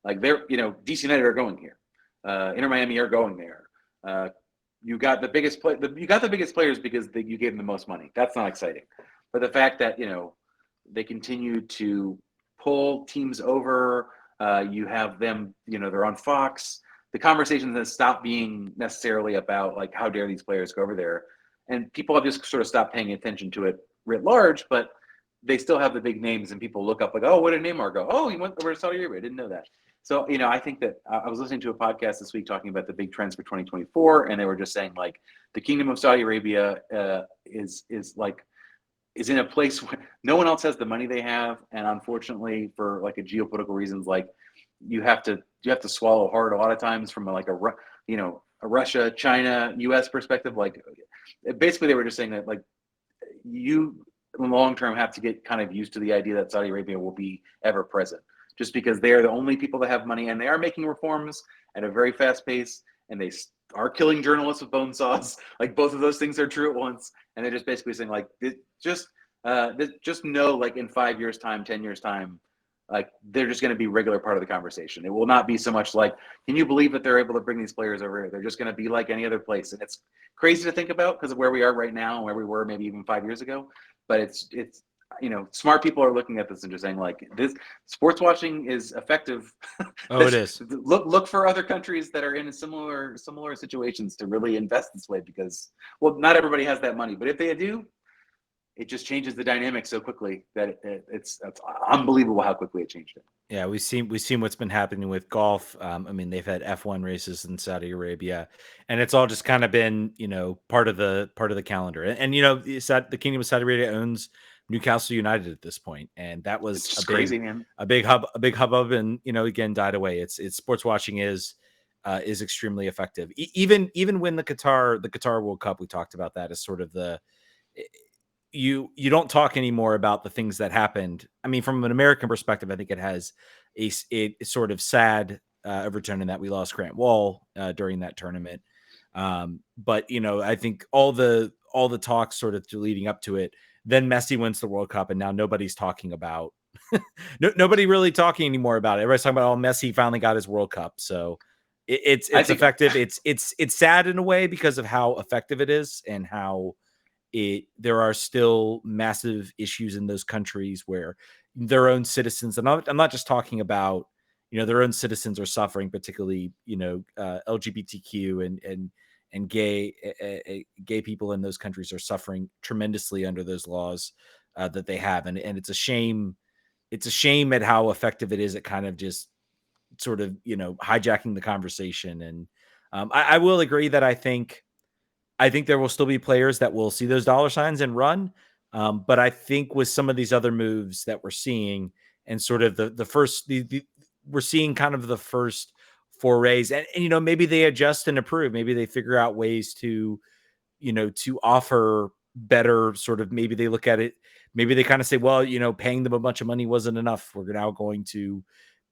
Like DC United are going here, Inter Miami are going there. You got the biggest players because you gave them the most money. That's not exciting, but the fact that they continue to pull teams over. You have them, they're on Fox. The conversations have stopped being necessarily about like how dare these players go over there, and people have just sort of stopped paying attention to it writ large. But they still have the big names, and people look up like, oh, where did Neymar go? Oh, he went over to Saudi Arabia. I didn't know that. So I think that I was listening to a podcast this week talking about the big trends for 2024, and they were just saying like the Kingdom of Saudi Arabia is in a place where no one else has the money they have, and unfortunately, for like a geopolitical reasons, like you have to swallow hard a lot of times from like a Russia, China, U.S. perspective. Like basically, they were just saying that like you in the long term have to get kind of used to the idea that Saudi Arabia will be ever present, just because they are the only people that have money, and they are making reforms at a very fast pace, and they are killing journalists with bone saws. Like both of those things are true at once, and they're just basically saying like just know like in 5 years time, 10 years time, like they're just going to be regular part of the conversation. It will not be so much like, can you believe that they're able to bring these players over here? They're just going to be like any other place, and it's crazy to think about because of where we are right now and where we were maybe even 5 years ago. But it's smart people are looking at this and just saying like this sports watching is effective. It is. Look for other countries that are in similar situations to really invest this way, because not everybody has that money, but if they do, it just changes the dynamic so quickly that it's unbelievable how quickly it changed it. Yeah, we've seen what's been happening with golf. I mean, they've had F1 races in Saudi Arabia, and it's all just kind of been, part of the calendar. And the Kingdom of Saudi Arabia owns Newcastle United at this point, and that It's was a just big crazy, man. a big hubbub, and again died away. It's sports watching is extremely effective. Even when the Qatar World Cup, we talked about that as sort of the you don't talk anymore about the things that happened. I mean, from an American perspective, I think it has a sort of sad overtone in that we lost Grant Wall during that tournament. But I think all the talks sort of leading up to it. Then Messi wins the World Cup, and now nobody's talking about. Nobody really talking anymore about it. Everybody's talking about, Messi finally got his World Cup, so I it's think effective. It's sad in a way because of how effective it is and how there are still massive issues in those countries where their own citizens, and I'm not just talking about, their own citizens are suffering, particularly, LGBTQ and gay people in those countries are suffering tremendously under those laws that they have. And it's a shame. It's a shame at how effective it is at kind of just sort of, hijacking the conversation. And I will agree that I think there will still be players that will see those dollar signs and run. But I think with some of these other moves that we're seeing, and sort of the first, we're seeing kind of the first forays, and maybe they adjust and improve. Maybe they figure out ways to offer better sort of, maybe they look at it, maybe they kind of say, well, paying them a bunch of money wasn't enough. We're now going to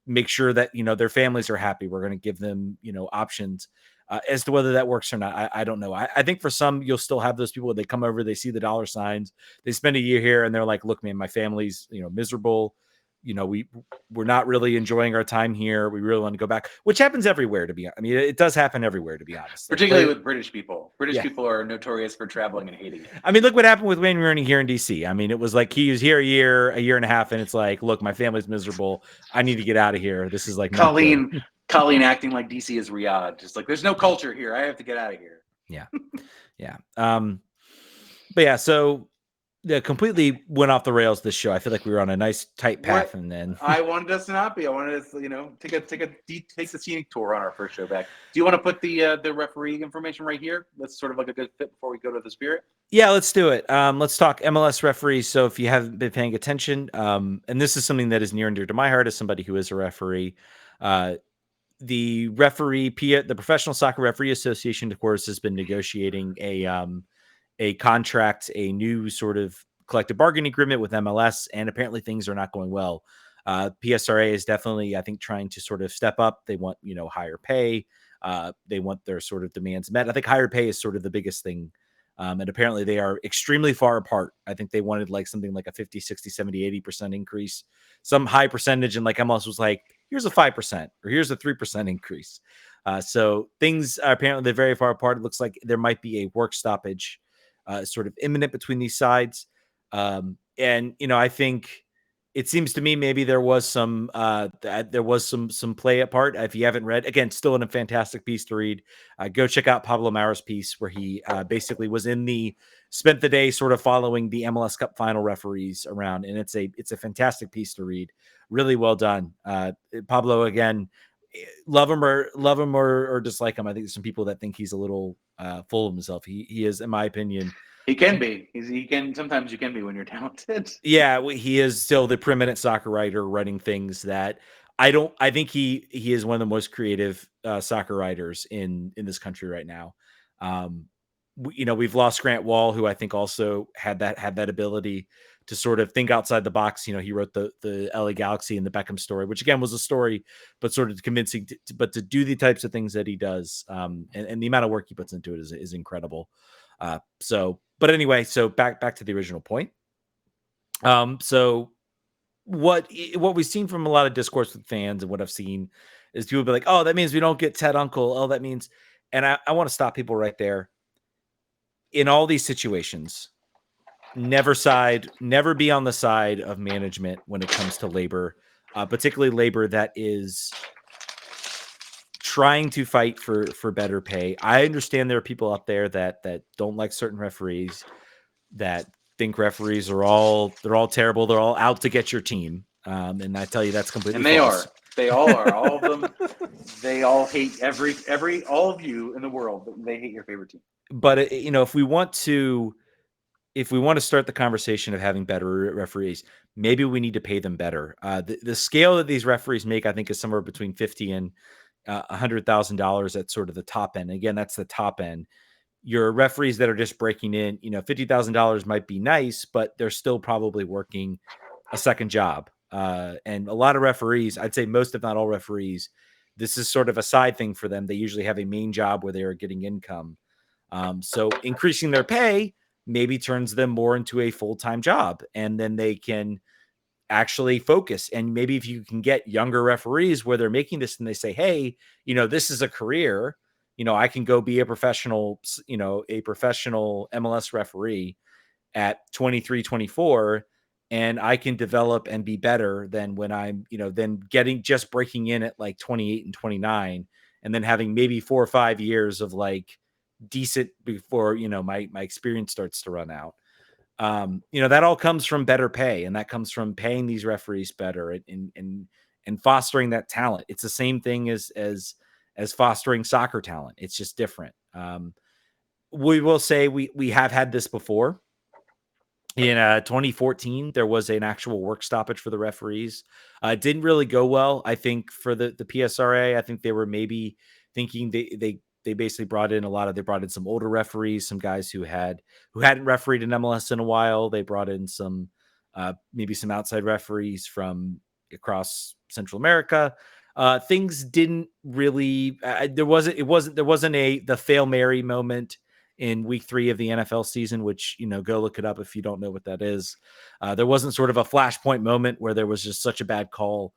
make sure that their families are happy. We're going to give them options. As to whether that works or not, I don't know. I think for some, you'll still have those people. They come over, they see the dollar signs, they spend a year here, and they're like, "Look, man, my family's miserable. We're not really enjoying our time here. We really want to go back." Which happens everywhere, to be honest. I mean, it does happen everywhere, to be honest. Like, particularly with British people. British yeah. people are notorious for traveling and hating it. I mean, look what happened with Wayne Rooney here in DC. I mean, it was like he was here a year and a half, and it's like, look, my family's miserable. I need to get out of here. This is like not good. Colleen acting like DC is Riyadh, just like there's no culture here. I have to get out of here. Yeah, yeah. But yeah, so completely went off the rails this show. I feel like we were on a nice tight path, and then I wanted us to not be. I wanted us, take the scenic tour on our first show back. Do you want to put the referee information right here? That's sort of like a good fit before we go to the Spirit. Yeah, let's do it. Let's talk MLS referees. So if you haven't been paying attention, and this is something that is near and dear to my heart as somebody who is a referee, the the Professional Soccer Referee Association, of course, has been negotiating a contract, a new sort of collective bargaining agreement with MLS, and apparently things are not going well. PSRA is definitely, I think, trying to sort of step up. They want, higher pay. They want their sort of demands met. I think higher pay is sort of the biggest thing. And apparently they are extremely far apart. I think they wanted like something like a 50, 60, 70, 80% increase, some high percentage. And like MLS was like, here's a 5% or here's a 3% increase. So things are apparently they're very far apart. It looks like there might be a work stoppage sort of imminent between these sides. And I think it seems to me maybe there was some play at part. If you haven't read, again, still in a fantastic piece to read, go check out Pablo Mauro's piece where he basically spent the day sort of following the MLS Cup final referees around, and it's a fantastic piece to read. Really well done. Pablo, again, love him or dislike him. I think there's some people that think he's a little full of himself. He is, in my opinion. He can be. Sometimes you can be when you're talented. Yeah, he is still the preeminent soccer writer, writing things that I think he is one of the most creative soccer writers in this country right now. We've lost Grant Wall, who I think also had that ability to sort of think outside the box. He wrote the LA Galaxy and the Beckham story, which again was a story, but sort of convincing. But to do the types of things that he does, and the amount of work he puts into it is incredible. But anyway, so back to the original point. So what we've seen from a lot of discourse with fans and what I've seen is people be like, "Oh, that means we don't get Ted Uncle. Oh, that means," and I want to stop people right there. In all these situations, never be on the side of management when it comes to labor, particularly labor that is trying to fight for better pay. I understand there are people out there that don't like certain referees, that think referees are all terrible. They're all out to get your team. And I tell you, that's completely And they false. are. They all are. All of them. They all hate all of you in the world. They hate your favorite team. But if we want to start the conversation of having better referees, maybe we need to pay them better. The scale that these referees make, I think, is somewhere between $50,000 and $100,000 at sort of the top end. Again, that's the top end. Your referees that are just breaking in, $50,000 might be nice, but they're still probably working a second job. And a lot of referees, I'd say most, if not all referees, this is sort of a side thing for them. They usually have a main job where they are getting income. So increasing their pay maybe turns them more into a full-time job, and then they can actually focus. And maybe if you can get younger referees where they're making this and they say, hey, this is a career, I can go be a professional MLS referee at 23, 24, and I can develop and be better than when I'm, then just breaking in at like 28 and 29, and then having maybe 4 or 5 years of like decent before, my experience starts to run out. That all comes from better pay, and that comes from paying these referees better and fostering that talent. It's the same thing as fostering soccer talent. It's just different. We will say we have had this before. In 2014, there was an actual work stoppage for the referees. It didn't really go well, I think, for the PSRA. I think they were maybe thinking they basically brought in some older referees, some guys who hadn't refereed in MLS in a while. They brought in some maybe some outside referees from across Central America. Things didn't really. There wasn't the Fail Mary moment in week 3 of the NFL season, which, go look it up if you don't know what that is. There wasn't sort of a flashpoint moment where there was just such a bad call.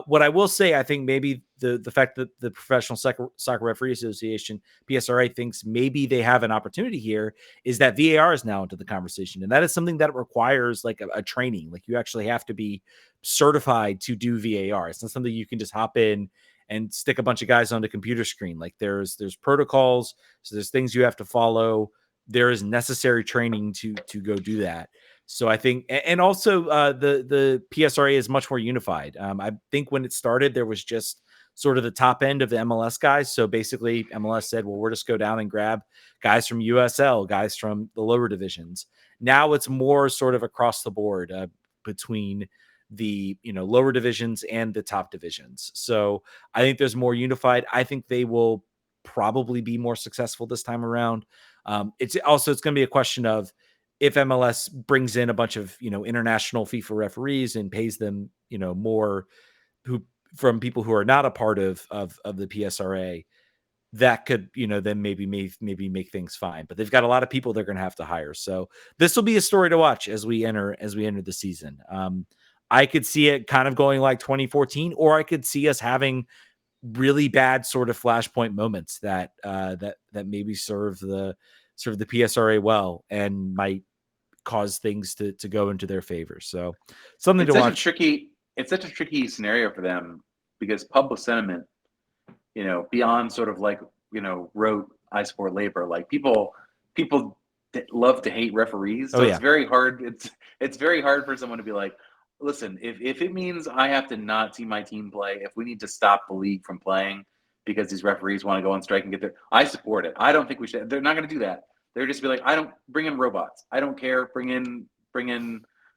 What I will say, I think maybe the fact that the Professional Soccer Referee Association, PSRA, thinks maybe they have an opportunity here is that VAR is now into the conversation. And that is something that requires like a training. Like, you actually have to be certified to do VAR. It's not something you can just hop in and stick a bunch of guys on the computer screen. Like, there's protocols, so there's things you have to follow. There is necessary training to go do that. So I think, and also the PSRA is much more unified. I think when it started, there was just sort of the top end of the MLS guys. So basically, MLS said, well, we're just go down and grab guys from USL, guys from the lower divisions. Now it's more sort of across the board between the lower divisions and the top divisions. So I think there's more unified. I think they will probably be more successful this time around. It's going to be a question of if MLS brings in a bunch of international FIFA referees and pays them more from people who are not a part of the PSRA, that could then maybe make things fine. But they've got a lot of people they're going to have to hire. So this will be a story to watch as we enter the season. I could see it kind of going like 2014, or I could see us having really bad sort of flashpoint moments that maybe serve the PSRA well and might cause things to go into their favor. So something to watch. It's such a tricky scenario for them because public sentiment, beyond sort of like, rote I support labor, like people love to hate referees. So it's very hard. It's very hard for someone to be like, listen, if it means I have to not see my team play, if we need to stop the league from playing because these referees want to go on strike and get there, I support it. I don't think we should. They're not going to do that. They're just be like, I don't bring in robots. I don't care. Bring in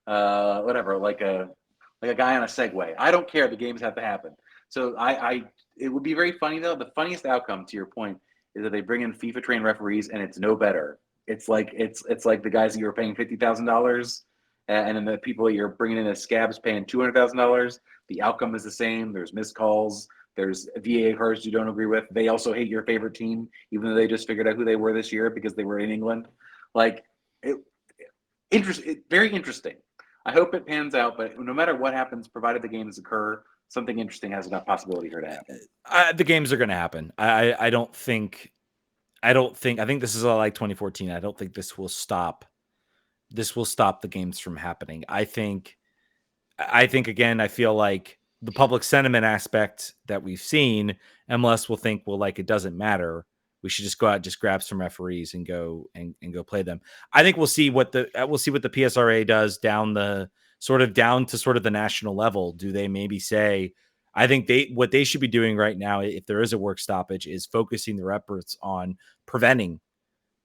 whatever, like a guy on a Segway. I don't care. The games have to happen. So it would be very funny though. The funniest outcome, to your point, is that they bring in FIFA trained referees and it's no better. It's like the guys that you were paying $50,000. And then the people that you're bringing in as scabs paying $200,000, the outcome is the same. There's missed calls. There's VARs you don't agree with. They also hate your favorite team, even though they just figured out who they were this year because they were in England. Like, very interesting. I hope it pans out, but no matter what happens, provided the games occur, something interesting has enough possibility here to happen. The games are going to happen. I think this is like 2014. I don't think this will stop the games from happening. I think again, I feel like the public sentiment aspect that we've seen, MLS will think, well, like, it doesn't matter. We should just go out, just grab some referees and go play them. I think we'll see what the PSRA does down to sort of the national level. Do they maybe say, I think what they should be doing right now, if there is a work stoppage, is focusing their efforts on preventing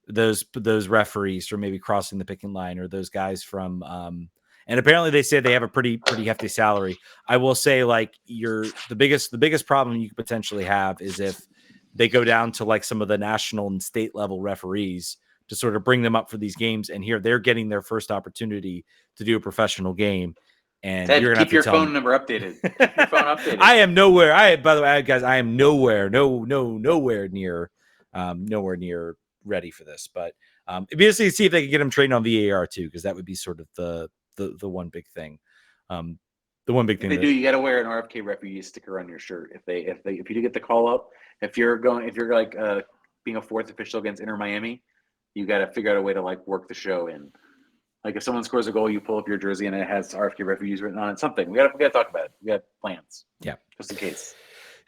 those referees from maybe crossing the picking line, or those guys from and apparently they say they have a pretty hefty salary. I will say, like, the biggest problem you could potentially have is if they go down to like some of the national and state level referees to sort of bring them up for these games, and here they're getting their first opportunity to do a professional game, and Ted, you're gonna have keep to your tell phone them. number updated. Keep your phone updated. I am nowhere. By the way, guys, I am nowhere near ready for this. But basically, see if they can get him trained on VAR too, because that would be sort of the one big thing. The one big If thing they do, you got to wear an RFK refugee sticker on your shirt. If you do get the call up, if you're like being a fourth official against Inter Miami, you got to figure out a way to like work the show in. Like if someone scores a goal, you pull up your jersey and it has RFK refugees written on it. Something we got to talk about it. We got plans. Yeah, just in case.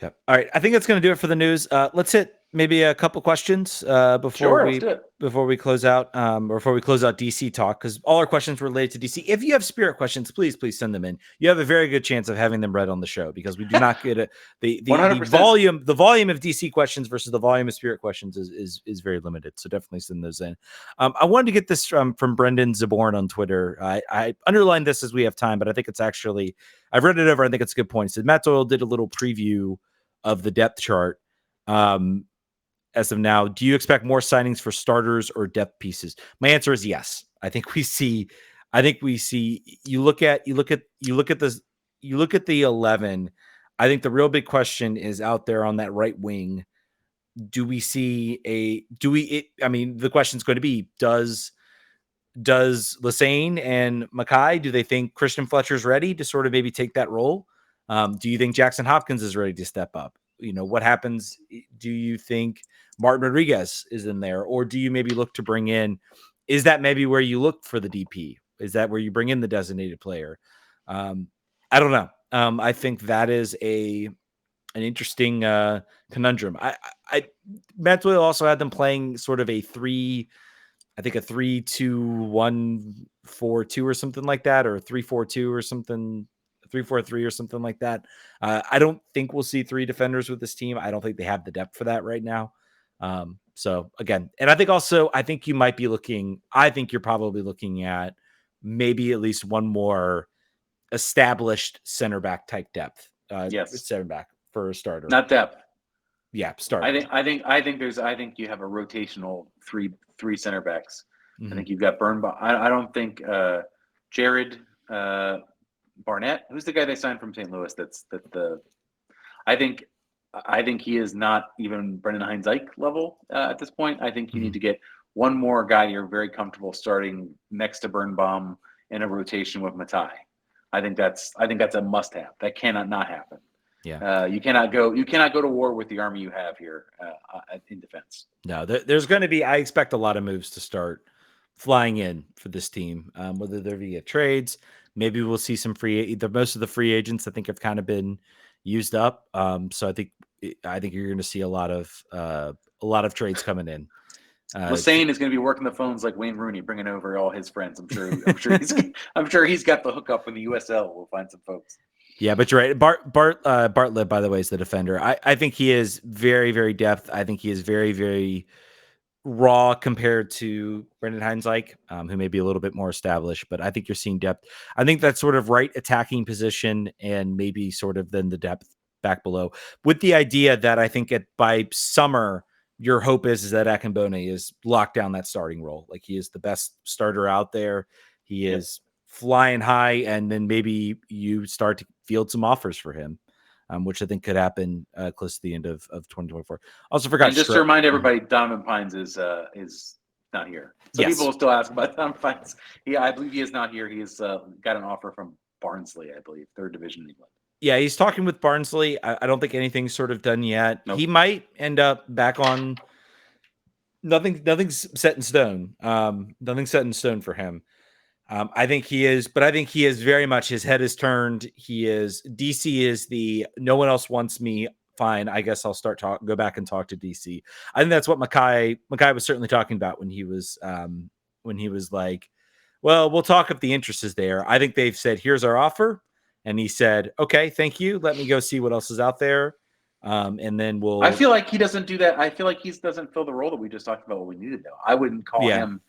Yeah. All right. I think that's going to do it for the news. Let's hit maybe a couple questions before let's do it. we close out, or before we close out DC talk, because all our questions related to DC. If you have Spirit questions, please send them in. You have a very good chance of having them read on the show, because we do not get the volume of DC questions versus the volume of Spirit questions is very limited. So definitely send those in. I wanted to get this from Brendan Zaborn on Twitter. I underlined this as we have time, but I think it's actually, I've read it over. I think it's a good point. He said Matt Doyle did a little preview of the depth chart. As of now, do you expect more signings for starters or depth pieces? My answer is yes. I think we see. You look at the 11. I think the real big question is out there on that right wing. Do we see the question is going to be, does Lesesne and Mackay, do they think Christian Fletcher's ready to sort of maybe take that role? Do you think Jackson Hopkins is ready to step up? What happens? Do you think Martin Rodriguez is in there? Or do you maybe look to bring in, is that maybe where you look for the DP? Is that where you bring in the designated player? I don't know. I think that is an interesting conundrum. Matt Doyle also had them playing sort of a 3-2-1-4-2 or something like that, or 3-4-2 or something, 3-4-3 or something like that. I don't think we'll see three defenders with this team. I don't think they have the depth for that right now. So again, and I think you're probably looking at maybe at least one more established center back type depth. Yes, center back for a starter, not depth. Yeah, starter. I think you have a rotational three center backs. Mm-hmm. I think you've got Birnbaum. I don't think Jared Barnett, who's the guy they signed from St. Louis. I think he is not even Brendan Hines-Ike level at this point. I think you need to get one more guy you're very comfortable starting next to Birnbaum in a rotation with Matai. I think that's a must-have. That cannot not happen. Yeah, you cannot go to war with the army you have here in defense. No, there's going to be. I expect a lot of moves to start flying in for this team, whether they're via trades. Maybe we'll see some most of the free agents I think have kind of been used up. So I think you're going to see a lot of trades coming in. Lesesne is going to be working the phones like Wayne Rooney, bringing over all his friends. I'm sure he's got the hookup in the USL. We'll find some folks. Yeah, but you're right. Bartlett, by the way, is the defender. I think he is very, very depth. I think he is very, very raw compared to Brendan Hines-Ike, who may be a little bit more established, but I think you're seeing depth. I think that's sort of right attacking position, and maybe sort of then the depth back below, with the idea that I think by summer, your hope is that Akambone is locked down that starting role. Like, he is the best starter out there. He is flying high, and then maybe you start to field some offers for him. Which I think could happen close to the end of 2024. Also forgot. And just to remind everybody, Donovan Pines is not here. So people will still ask about Donovan Pines. I believe he is not here. He has got an offer from Barnsley, I believe, third division in England. Yeah, he's talking with Barnsley. I don't think anything's sort of done yet. Nope. He might end up back on. Nothing's set in stone. Nothing's set in stone for him. I think he is very much, his head is turned. DC is no one else wants me fine. I guess I'll go back and talk to DC. I think that's what Mackay was certainly talking about when he was like, well, we'll talk if the interest is there. I think they've said, here's our offer. And he said, okay, thank you. Let me go see what else is out there. And then we'll. I feel like he doesn't do that. I feel like he doesn't fill the role that we just talked about. What we needed, though. I wouldn't call him.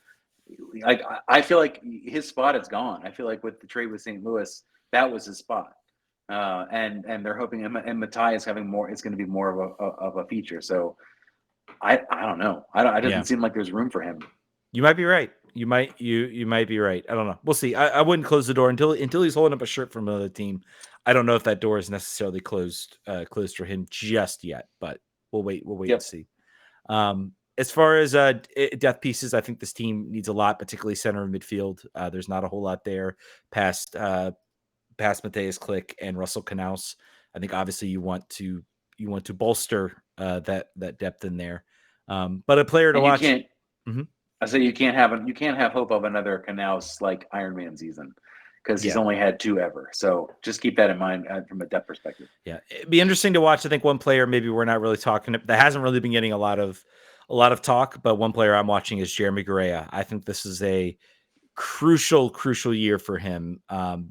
Like I feel like his spot is gone. I feel like with the trade with St. Louis, that was his spot. And they're hoping and Matai is having more. It's going to be more of a feature. So I don't know. It doesn't seem like there's room for him. You might be right. You might be right. I don't know. We'll see. I wouldn't close the door until he's holding up a shirt from another team. I don't know if that door is necessarily closed for him just yet, but we'll wait and see. As far as depth pieces, I think this team needs a lot, particularly center and midfield. There's not a whole lot there past Matthias Klick and Russell Knaus. I think obviously you want to bolster that depth in there. But a player to watch. I say you can't have hope of another Knaus like Iron Man season because he's only had 2 ever. So just keep that in mind from a depth perspective. Yeah, it'd be interesting to watch. I think one player maybe we're not really talking that hasn't really been getting a lot of talk, but one player I'm watching is Jeremy Garea. I think this is a crucial year for him.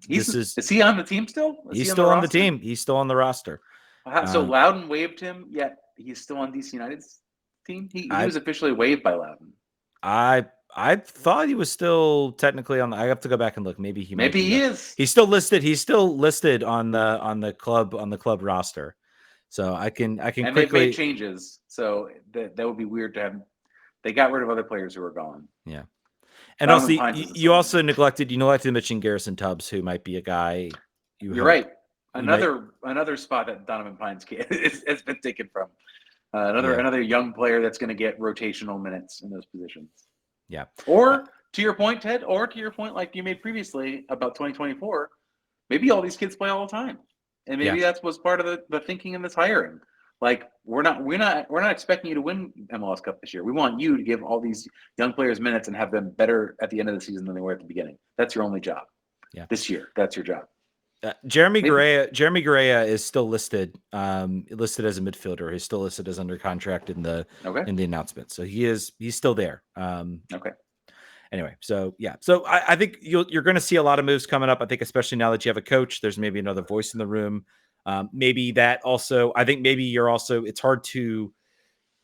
Is he on the team still? He's still on the team. He's still on the roster. So Loudon waived him, yet he's still on DC United's team. He was officially waived by Loudon. I thought he was still technically on. I have to go back and look. Maybe he is. He's still listed. He's still listed on the club roster. So I can and quickly. They've made changes. So that would be weird to have. They got rid of other players who were gone. Yeah, and also you also neglected to mention Garrison Tubbs, who might be a guy. You're right. Another spot that Donovan Pines has been taken from. Another young player that's going to get rotational minutes in those positions. Yeah. Or to your point, Ted, or to your point, like you made previously about 2024, maybe all these kids play all the time, and maybe that was part of the thinking in this hiring. Like we're not expecting you to win MLS Cup this year. We want you to give all these young players minutes and have them better at the end of the season than they were at the beginning. That's your only job. Yeah. This year, that's your job. Jeremy Garea is still listed as a midfielder. He's still listed as under contract in the announcement. So he's still there. Okay. Anyway, so I think you're going to see a lot of moves coming up. I think especially now that you have a coach, there's maybe another voice in the room. Maybe that also. I think maybe you're also. It's hard to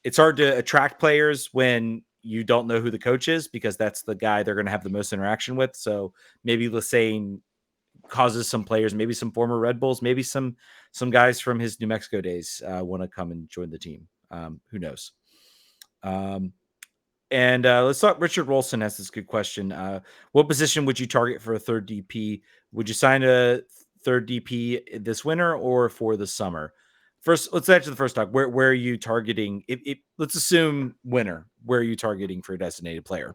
attract players when you don't know who the coach is because that's the guy they're going to have the most interaction with. So maybe Lesesne causes some players, maybe some former Red Bulls, maybe some guys from his New Mexico days want to come and join the team. Who knows? And let's talk. Richard Rolson has this good question. What position would you target for a third DP? Would you sign a third DP this winter or for the summer? First, let's answer the first talk. Where are you targeting? Let's assume winter. Where are you targeting for a designated player?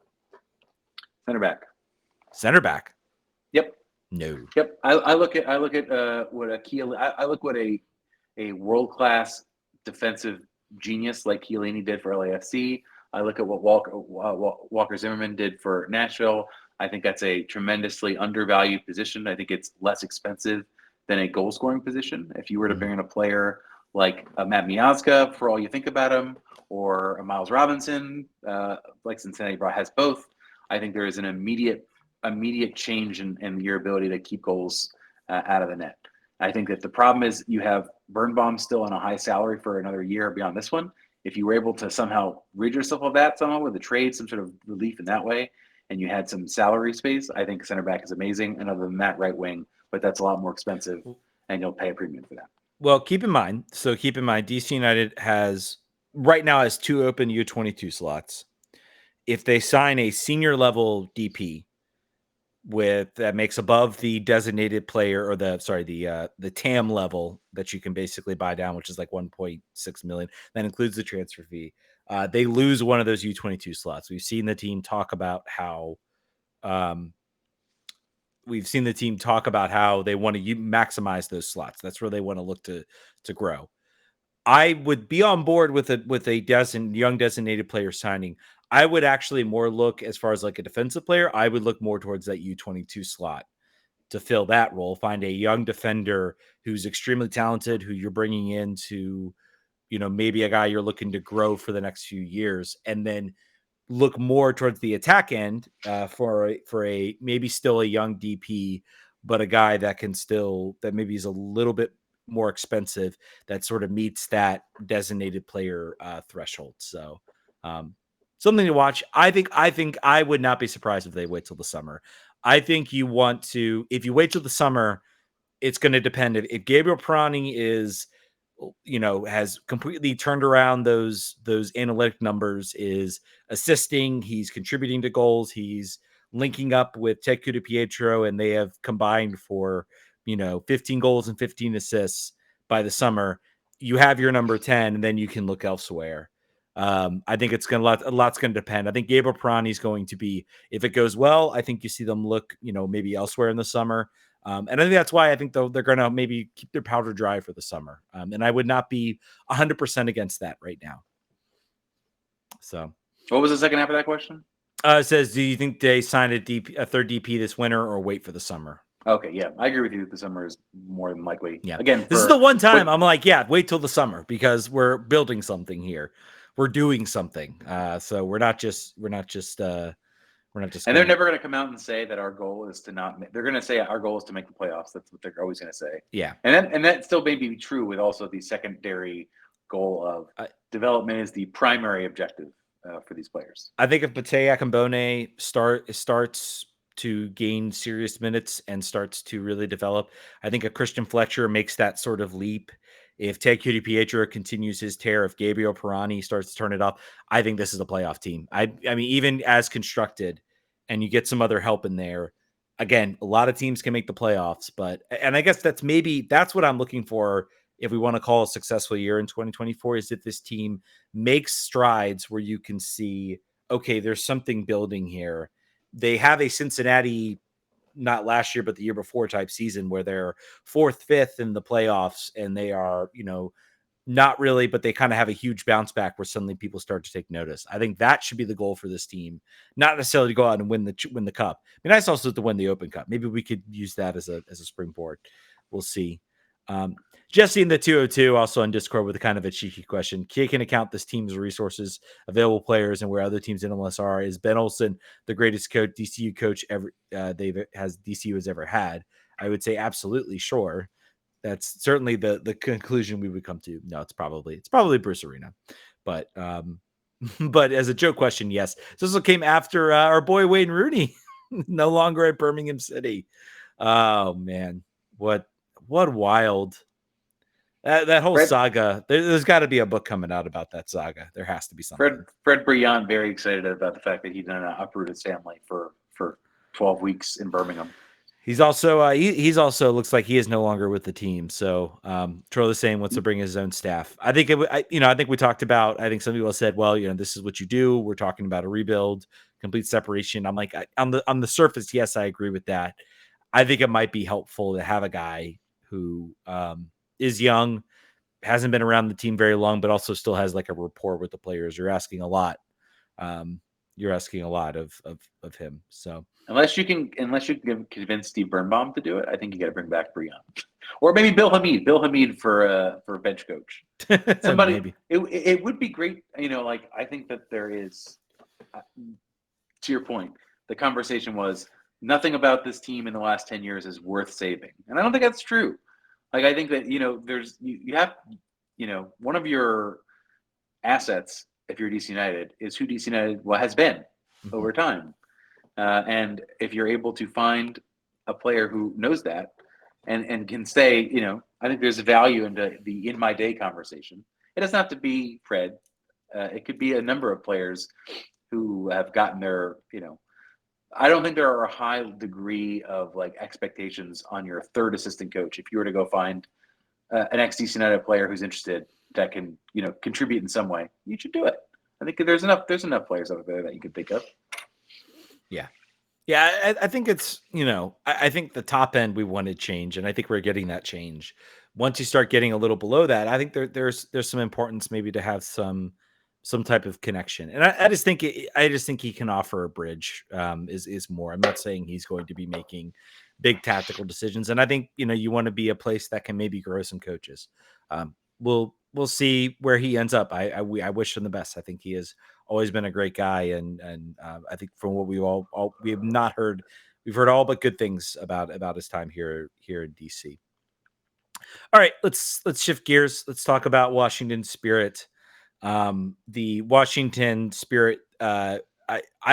Center back. Yep. No. Yep. I look at what a world-class defensive genius like Chiellini did for LAFC. I look at what Walker Zimmerman did for Nashville. I think that's a tremendously undervalued position. I think it's less expensive than a goal-scoring position. If you were to bring in a player like Matt Miazga, for all you think about him, or a Miles Robinson, like Cincinnati has both, I think there is an immediate change in your ability to keep goals out of the net. I think that the problem is you have Birnbaum still on a high salary for another year beyond this one. If you were able to somehow rid yourself of that somehow with a trade, some sort of relief in that way, and you had some salary space, I think center back is amazing. And other than that, right wing, but that's a lot more expensive, and you'll pay a premium for that. Well, keep in mind, DC United right now has 2 open U22 slots. If they sign a senior level DP that makes above the designated player or the TAM level that you can basically buy down, which is like 1.6 million, that includes the transfer fee. They lose one of those U22 slots. We've seen the team talk about how they want to maximize those slots. That's where they want to look to grow. I would be on board with a young designated player signing. I would actually more look as far as like a defensive player. I would look more towards that U22 slot to fill that role. Find a young defender who's extremely talented, who you're bringing in to maybe a guy you're looking to grow for the next few years, and then look more towards the attack end for a maybe still a young DP, but a guy that maybe is a little bit more expensive, that sort of meets that designated player threshold. So something to watch. I think I would not be surprised if they wait till the summer. I think if you wait till the summer, it's going to depend if Gabriel Pirani is, has completely turned around those analytic numbers, is assisting, he's contributing to goals, he's linking up with Ted Pietro, and they have combined for 15 goals and 15 assists by the summer. You have your number 10, and then you can look elsewhere. I think a lot's going to depend. I think Gabriel Pirani is going to be, if it goes well, I think you see them look, maybe elsewhere in the summer. And I think that's why I think they're going to maybe keep their powder dry for the summer. And I would not be 100% against that right now. So what was the second half of that question? It says, do you think they sign a third DP this winter or wait for the summer? Okay, yeah, I agree with you. The summer is more than likely. Yeah. Again, this is the one time I'm like, yeah, wait till the summer, because we're building something here. We're doing something. So we're not just. And they're never going to come out and say that our goal is to not. They're going to say our goal is to make the playoffs. That's what they're always going to say. Yeah. And that still may be true with also the secondary goal of development is the primary objective for these players. I think if Matej Akambone starts to gain serious minutes and starts to really develop, I think a Christian Fletcher makes that sort of leap. If Ted Pietro continues his tear, if Gabriel Pirani starts to turn it up, I think this is a playoff team. I mean, even as constructed, and you get some other help in there, again, a lot of teams can make the playoffs, and I guess that's what I'm looking for if we want to call a successful year in 2024, is that this team makes strides where you can see, okay, there's something building here. They have a Cincinnati, not last year, but the year before type season, where they're 4th, 5th in the playoffs, and they are, not really, but they kind of have a huge bounce back where suddenly people start to take notice. I think that should be the goal for this team, not necessarily to go out and win the cup. I mean, nice also to win the Open Cup. Maybe we could use that as a springboard. We'll see. Jesse in the 202 also on Discord with a kind of a cheeky question. Can account this team's resources, available players, and where other teams in MLS are. Is Ben Olsen the greatest DCU coach ever DCU has ever had? I would say absolutely, sure. That's certainly the conclusion we would come to. No, it's probably Bruce Arena, but but as a joke question, yes. So this came after our boy Wayne Rooney, no longer at Birmingham City. Oh man, what wild. That whole saga, there's got to be a book coming out about that saga. There has to be something. Fred Briand very excited about the fact that he done uprooted family for 12 weeks in Birmingham. He's also he's also looks like he is no longer with the team. So Troy Lesesne wants to bring his own staff. I think I think we talked about. I think some people said, well, this is what you do. We're talking about a rebuild, complete separation. I'm like, on the surface, yes, I agree with that. I think it might be helpful to have a guy who is young, hasn't been around the team very long, but also still has like a rapport with the players. You're asking a lot. You're asking a lot of him. So unless you can convince Steve Birnbaum to do it, I think you got to bring back Briand, or maybe Bill Hamid for bench coach. Somebody. Maybe. It would be great. I think that there is. To your point, the conversation was nothing about this team in the last 10 years is worth saving, and I don't think that's true. I think that there's you have one of your assets if you're DC United is who DC United has been over time, and if you're able to find a player who knows that and can say I think there's a value into the in my day conversation. It doesn't have to be Fred. It could be a number of players who have gotten their I don't think there are a high degree of expectations on your third assistant coach. If you were to go find an ex-DC United player who's interested that can, contribute in some way, you should do it. I think there's enough players out there that you could think of. Yeah. Yeah. I think it's, I think the top end we want to change, and I think we're getting that change. Once you start getting a little below that, I think there's some importance maybe to have some type of connection. And I just think he can offer a bridge, is more. I'm not saying he's going to be making big tactical decisions. And I think, you want to be a place that can maybe grow some coaches. we'll see where he ends up. I wish him the best. I think he has always been a great guy, and I think from what we have not heard, we've heard all but good things about his time here in DC. All right, let's shift gears. Let's talk about Washington Spirit. The Washington Spirit. I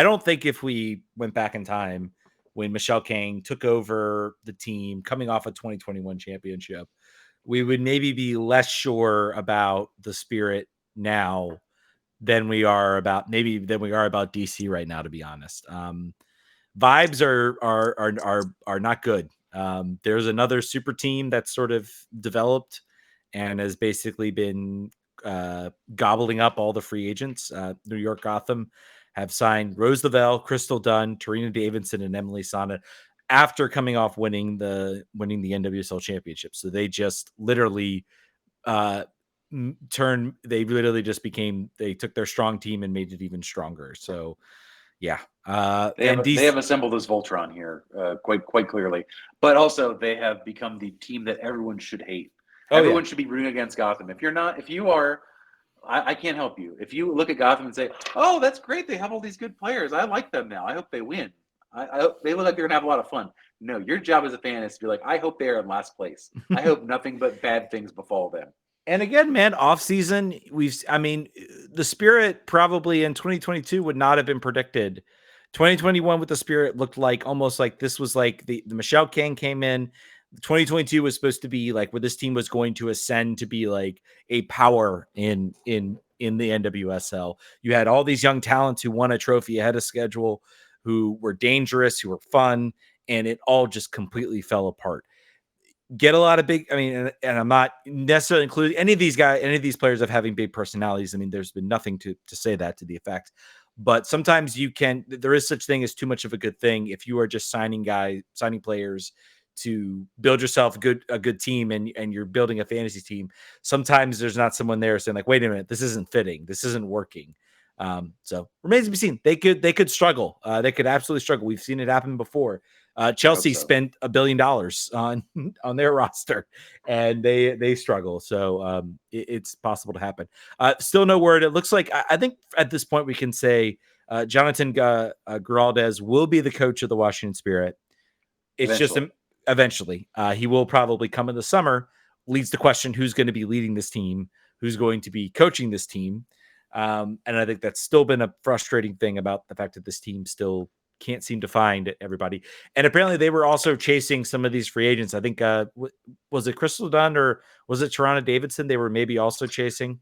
don't think if we went back in time when Michelle King took over the team coming off a 2021 championship, we would maybe be less sure about the Spirit now than we are about DC right now, to be honest. Vibes are not good. There's another super team that's sort of developed and has basically been gobbling up all the free agents. New York Gotham have signed Rose Lavelle, Crystal Dunn, Tarina Davidson, and Emily Sana after coming off winning the NWSL championship. So they just literally uh, they took their strong team and made it even stronger. So yeah. And They DC, have assembled this Voltron here quite clearly, but also they have become the team that everyone should hate. oh yeah. Everyone should be rooting against Gotham. If you are, I can't help you. If you look at Gotham and say, "Oh, that's great, they have all these good players. I like them now. I hope they win. I hope they look like they're gonna have a lot of fun." No, your job as a fan is to be like, "I hope they are in last place. I hope nothing but bad things befall them." And again, man, off season, the Spirit probably in 2022 would not have been predicted. 2021 with the Spirit looked like almost like this was like the Michelle King came in. 2022 was supposed to be like where this team was going to ascend to be like a power in the NWSL. You had all these young talents who won a trophy ahead of schedule, who were dangerous, who were fun, and it all just completely fell apart. Get a lot of big. I mean, and I'm not necessarily including any of these players of having big personalities. I mean, there's been nothing to say that to the effect. But sometimes there is such thing as too much of a good thing if you are just signing players to build yourself a good team and you're building a fantasy team. Sometimes there's not someone there saying like, wait a minute, this isn't fitting. This isn't working. So remains to be seen. They could struggle. They could absolutely struggle. We've seen it happen before. Chelsea spent $1 billion on their roster, and they struggle. So it's possible to happen. Still no word. It looks like I think at this point we can say Jonathan Giraldez will be the coach of the Washington Spirit. It's Eventually. just eventually he will probably come in the summer. Leads the question: who's going to be leading this team? Who's going to be coaching this team? And I think that's still been a frustrating thing about the fact that this team still can't seem to find everybody. And apparently they were also chasing some of these free agents. I think was it Crystal Dunn or was it Tarana Davidson? They were maybe also chasing.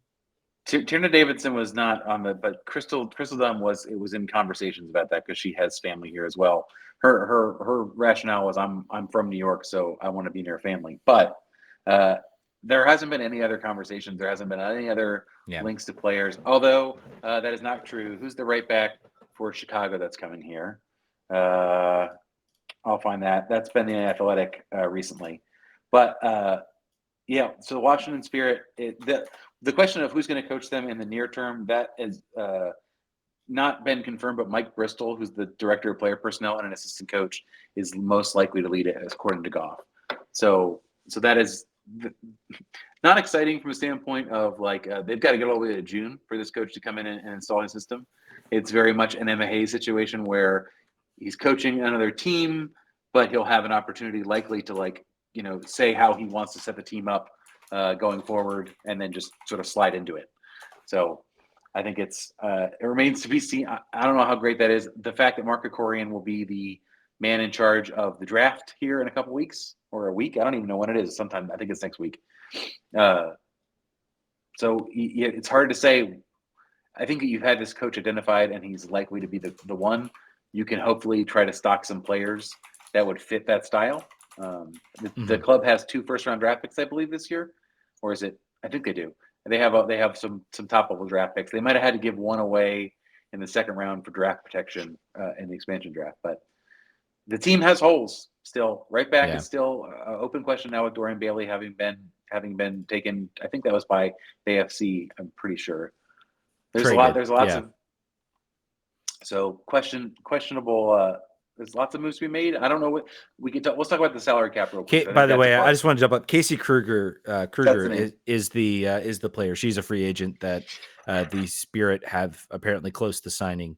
Tierna Davidson was not on but Crystal Dunn was in conversations about that because she has family here as well. Her rationale was I'm from New York, so I want to be near family. But there hasn't been any other conversations. There hasn't been any other links to players. Although that is not true. Who's the right back for Chicago that's coming here? I'll find that. That's been the Athletic recently, but. Yeah, so the Washington Spirit, the question of who's going to coach them in the near term, that has not been confirmed, but Mike Bristol, who's the director of player personnel and an assistant coach, is most likely to lead it, according to Goff. So that is not exciting from a standpoint of like they've got to get all the way to June for this coach to come in and install his system. It's very much an Emma Hayes situation where he's coaching another team, but he'll have an opportunity likely to say how he wants to set the team up going forward, and then just sort of slide into it. So I think it remains to be seen. I don't know how great that is. The fact that Mark Krikorian will be the man in charge of the draft here in a couple weeks or a week. I don't even know when it is. Sometime, I think it's next week. So it's hard to say. I think that you've had this coach identified, and he's likely to be the one. You can hopefully try to stock some players that would fit that style. The club has 2 first-round draft picks, I believe, this year, or is it? I think they do. They have some top-level draft picks. They might have had to give one away in the second round for draft protection in the expansion draft, but the team has holes still. Right back is still an open question now with Dorian Bailey having been taken. I think that was by AFC. I'm pretty sure. There's Traded. There's lots of so questionable There's lots of moves to be made. I don't know what we can talk. Let's talk about the salary cap real quick. I By think the that's a way, I part. just want to jump up. Casey Kruger, That's the name. is the player. She's a free agent that the Spirit have apparently close to signing.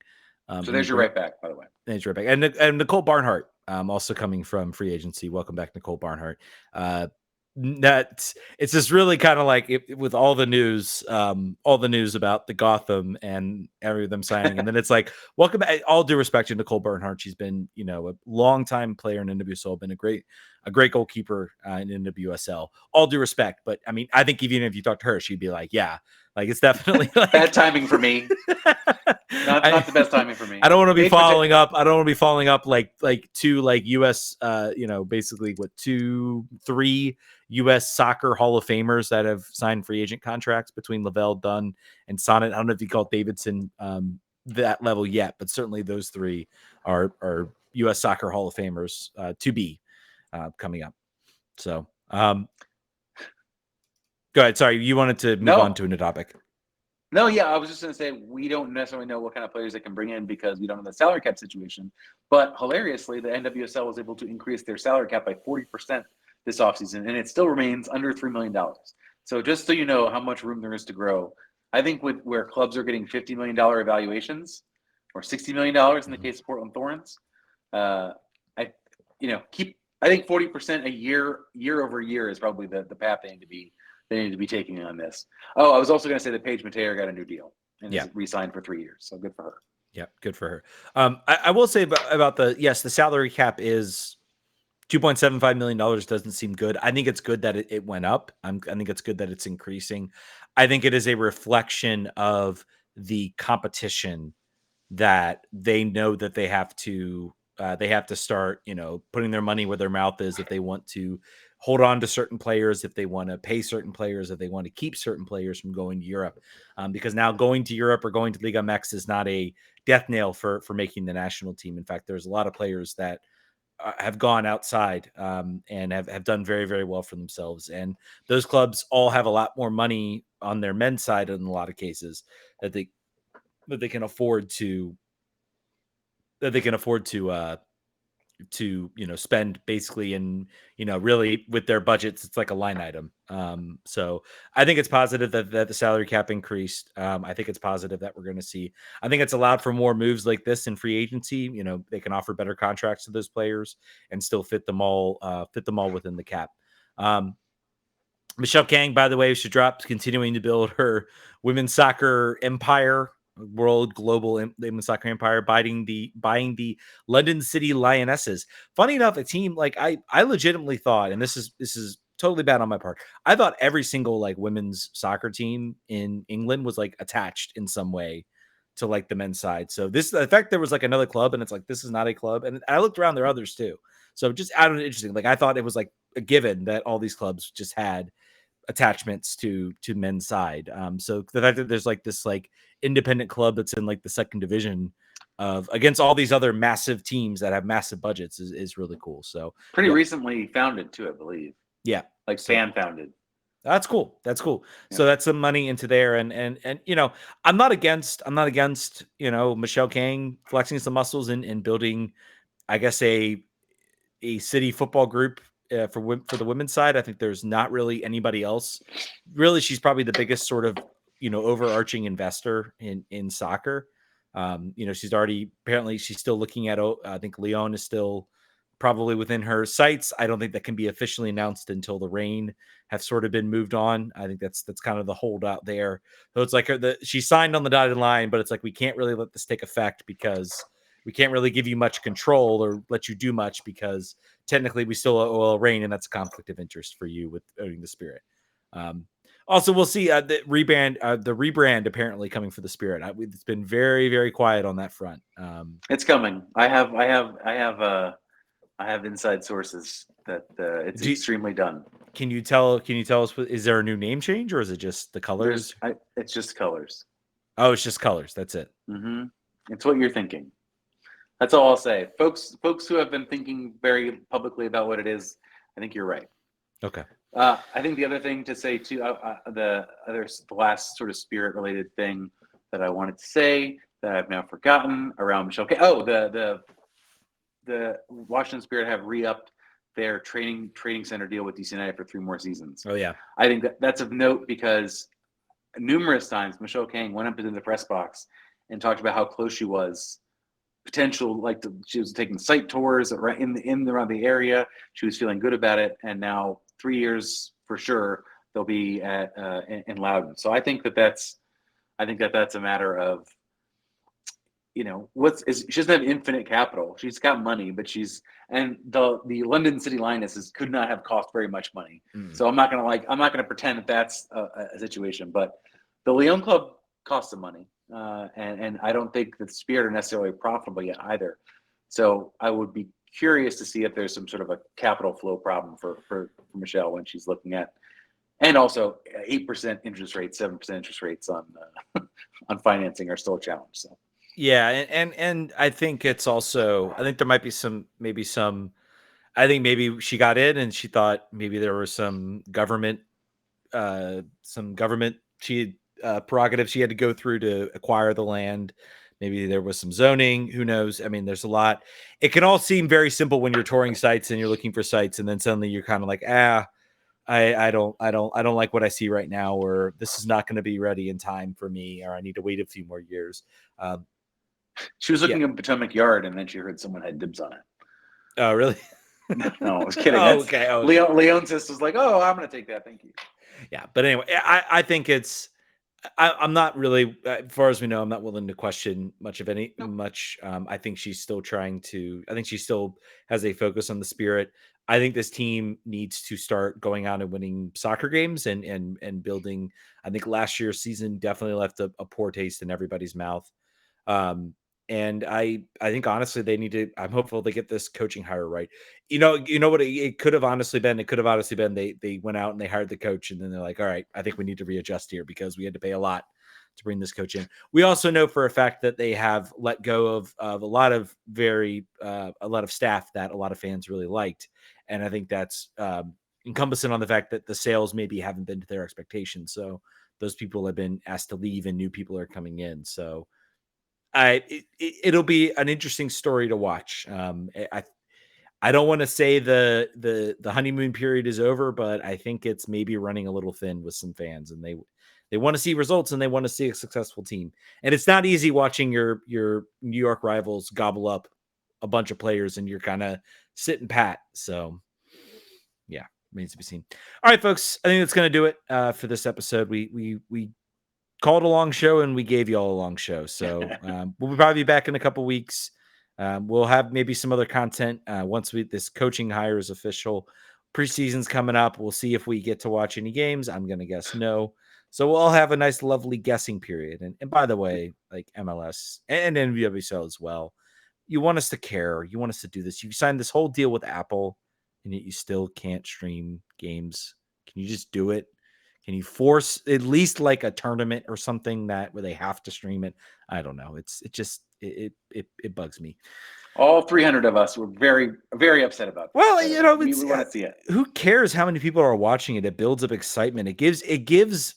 So there's your right back, by the way. Right back. And Nicole Barnhart, also coming from free agency. Welcome back, Nicole Barnhart. That it's just really kind of like with all the news about the Gotham and every of them signing, and then it's like, welcome back. All due respect to Nicole Barnhart, she's been a long-time player in NWSL, been a great goalkeeper in NWSL. All due respect, but I mean, I think even if you talk to her, she'd be like, yeah, like it's definitely like bad timing for me. Not the best timing for me. I don't want to be following up. I don't want to be following up like two like U.S. Basically what 2-3 U.S. soccer Hall of Famers that have signed free agent contracts between Lavelle, Dunn, and Sonnet. I don't know if you call Davidson that level yet, but certainly those three are U.S. soccer Hall of Famers to be coming up. So go ahead. Sorry, you wanted to move on to a new topic. No, yeah, I was just going to say we don't necessarily know what kind of players they can bring in because we don't know the salary cap situation. But hilariously, the NWSL was able to increase their salary cap by 40% this offseason, and it still remains under $3 million. So just so you know how much room there is to grow, I think with where clubs are getting $50 million evaluations or $60 million in the case of Portland Thorns, I think 40% a year over year is probably the path they need to be taking on this. Oh, I was also going to say that Paige Mateo got a new deal and is re-signed for 3 years. So good for her. Yeah, good for her. I will say about the salary cap is $2.75 million doesn't seem good. I think it's good that it went up. I think it's good that it's increasing. I think it is a reflection of the competition that they know that they have to start, putting their money where their mouth is if they want to hold on to certain players, if they want to pay certain players, if they want to keep certain players from going to Europe. Because now going to Europe or going to Liga MX is not a death nail for making the national team. In fact, there's a lot of players that have gone outside and have done very, very well for themselves. And those clubs all have a lot more money on their men's side in a lot of cases that they can afford to spend basically in, really with their budgets. It's like a line item. So I think it's positive that the salary cap increased. I think it's positive that we're going to see, I think it's allowed for more moves like this in free agency. They can offer better contracts to those players and still fit them all within the cap. Michelle Kang, by the way, should drop, continuing to build her women's soccer empire, global women's soccer empire, buying the London City Lionesses. Funny enough, a team like I legitimately thought, and this is totally bad on my part, I thought every single like women's soccer team in England was like attached in some way to like the men's side. So the fact there was like another club, and it's like this is not a club, and I looked around, there are others too. So just out of interesting, like I thought it was like a given that all these clubs just had attachments to men's side. So the fact that there's like this like independent club that's in like the second division of against all these other massive teams that have massive budgets is really cool. So pretty recently founded too, I believe. Yeah. Like fan founded. That's cool. Yeah. So that's some money into there. And I'm not against, Michelle Kang flexing some muscles and building, I guess, a city football group for the women's side. I think there's not really anybody else. Really, she's probably the biggest sort of, overarching investor in soccer. She's still looking at, I think Lyon is still probably within her sights. I don't think that can be officially announced until the Reign have sort of been moved on. I think that's kind of the holdout there. So it's like she signed on the dotted line, but it's like, we can't really let this take effect because we can't really give you much control or let you do much because technically we still owe a Reign, and that's a conflict of interest for you with owning the Spirit. Also, we'll see the rebrand apparently coming for the Spirit. It's been very, very quiet on that front. It's coming. I have inside sources that it's extremely done. Can you tell us, is there a new name change or is it just the colors? It's just colors. Oh, it's just colors. That's it. Mm-hmm. It's what you're thinking. That's all I'll say. Folks who have been thinking very publicly about what it is, I think you're right. Okay. I think the other thing to say too, the last sort of Spirit related thing that I wanted to say that I've now forgotten around Michelle Kang. Oh, the the Washington Spirit have re-upped their training center deal with DC United for 3 more seasons. Oh yeah, I think that's of note because numerous times Michelle Kang went up into the press box and talked about how close she was. Potential, she was taking site tours around the area. She was feeling good about it, and now 3 years for sure they'll be in Loudon. So I think that's a matter of, she doesn't have infinite capital. She's got money, but the London City Lionesses could not have cost very much money. So I'm not gonna pretend that that's a situation. But the Lyon Club costs some money, and I don't think the Spirit are necessarily profitable yet either. So I would be curious to see if there's some sort of a capital flow problem for Michelle when she's looking at, and also 8% interest rates, 7% interest rates on on financing are still a challenge. So. Yeah, and I think it's also, I think there might be maybe she got in and she thought maybe there was some government prerogatives she had to go through to acquire the land. Maybe there was some zoning, who knows? I mean, there's a lot. It can all seem very simple when you're touring sites and you're looking for sites, and then suddenly you're kind of like, I don't like what I see right now, or this is not going to be ready in time for me, or I need to wait a few more years. She was looking at Potomac Yard, and then she heard someone had dibs on it. Oh, really? No, I was kidding. Okay. Leon's sister was like, "Oh, I'm going to take that. Thank you." Yeah, but anyway, I think I'm not really, as far as we know, I'm not willing to question much. I think she's still I think she still has a focus on the Spirit. I think this team needs to start going out and winning soccer games and building. I think last year's season definitely left a poor taste in everybody's mouth. And I think honestly they need to. I'm hopeful they get this coaching hire right. You know what it could have honestly been. It could have honestly been they went out and they hired the coach, and then they're like, all right, I think we need to readjust here because we had to pay a lot to bring this coach in. We also know for a fact that they have let go of a lot of staff that a lot of fans really liked, and I think that's encompassing on the fact that the sales maybe haven't been to their expectations. So those people have been asked to leave, and new people are coming in. So it'll be an interesting story to watch. I don't want to say the honeymoon period is over, but I think it's maybe running a little thin with some fans, and they want to see results and they want to see a successful team. And it's not easy watching your New York rivals gobble up a bunch of players and you're kind of sitting pat. So yeah, remains to be seen. All right, folks, I think that's going to do it for this episode. We called a long show and we gave you all a long show. So we'll probably be back in a couple weeks. We'll have maybe some other content once this coaching hire is official. Preseason's coming up. We'll see if we get to watch any games. I'm going to guess no. So we'll all have a nice, lovely guessing period. And by the way, like MLS and NWSL as well, you want us to care. You want us to do this. You signed this whole deal with Apple, and yet you still can't stream games. Can you just do it? Can you force at least like a tournament or something where they have to stream it? I don't know. It bugs me. All 300 of us were very, very upset about that. Well, we want to see it. Who cares how many people are watching it? It builds up excitement. It gives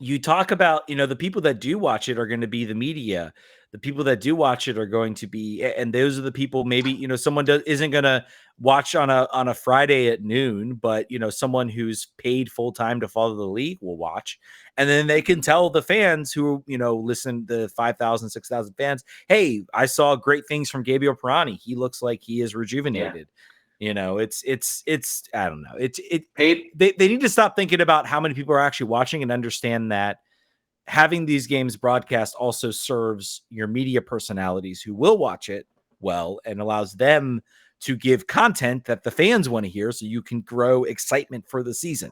you talk about, the people that do watch it are going to be the media. The people that do watch it are going to be, and those are the people maybe, someone isn't going to watch on a Friday at noon, but, someone who's paid full time to follow the league will watch. And then they can tell the fans who, listen, the 5,000, 6,000 fans, hey, I saw great things from Gabriel Pirani. He looks like he is rejuvenated. Yeah. It's I don't know. They need to stop thinking about how many people are actually watching and understand that having these games broadcast also serves your media personalities who will watch it well and allows them to give content that the fans want to hear so you can grow excitement for the season.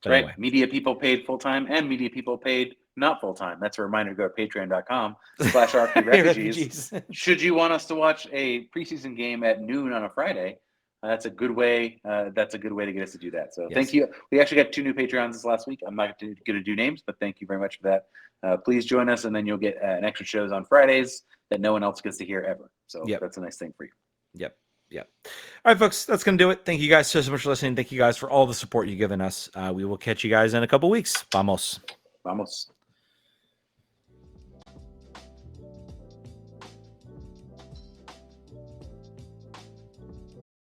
Right. Anyway. Media people paid full-time and media people paid not full-time. That's a reminder to go to patreon.com/RP Refugees. Should you want us to watch a preseason game at noon on a Friday, that's a good way. That's a good way to get us to do that. So Thank you. We actually got 2 new Patreons this last week. I'm not going to do names, but thank you very much for that. Please join us, and then you'll get an extra shows on Fridays that no one else gets to hear ever. So That's a nice thing for you. Yep. All right, folks, that's going to do it. Thank you guys so much for listening. Thank you guys for all the support you've given us. We will catch you guys in a couple weeks. Vamos.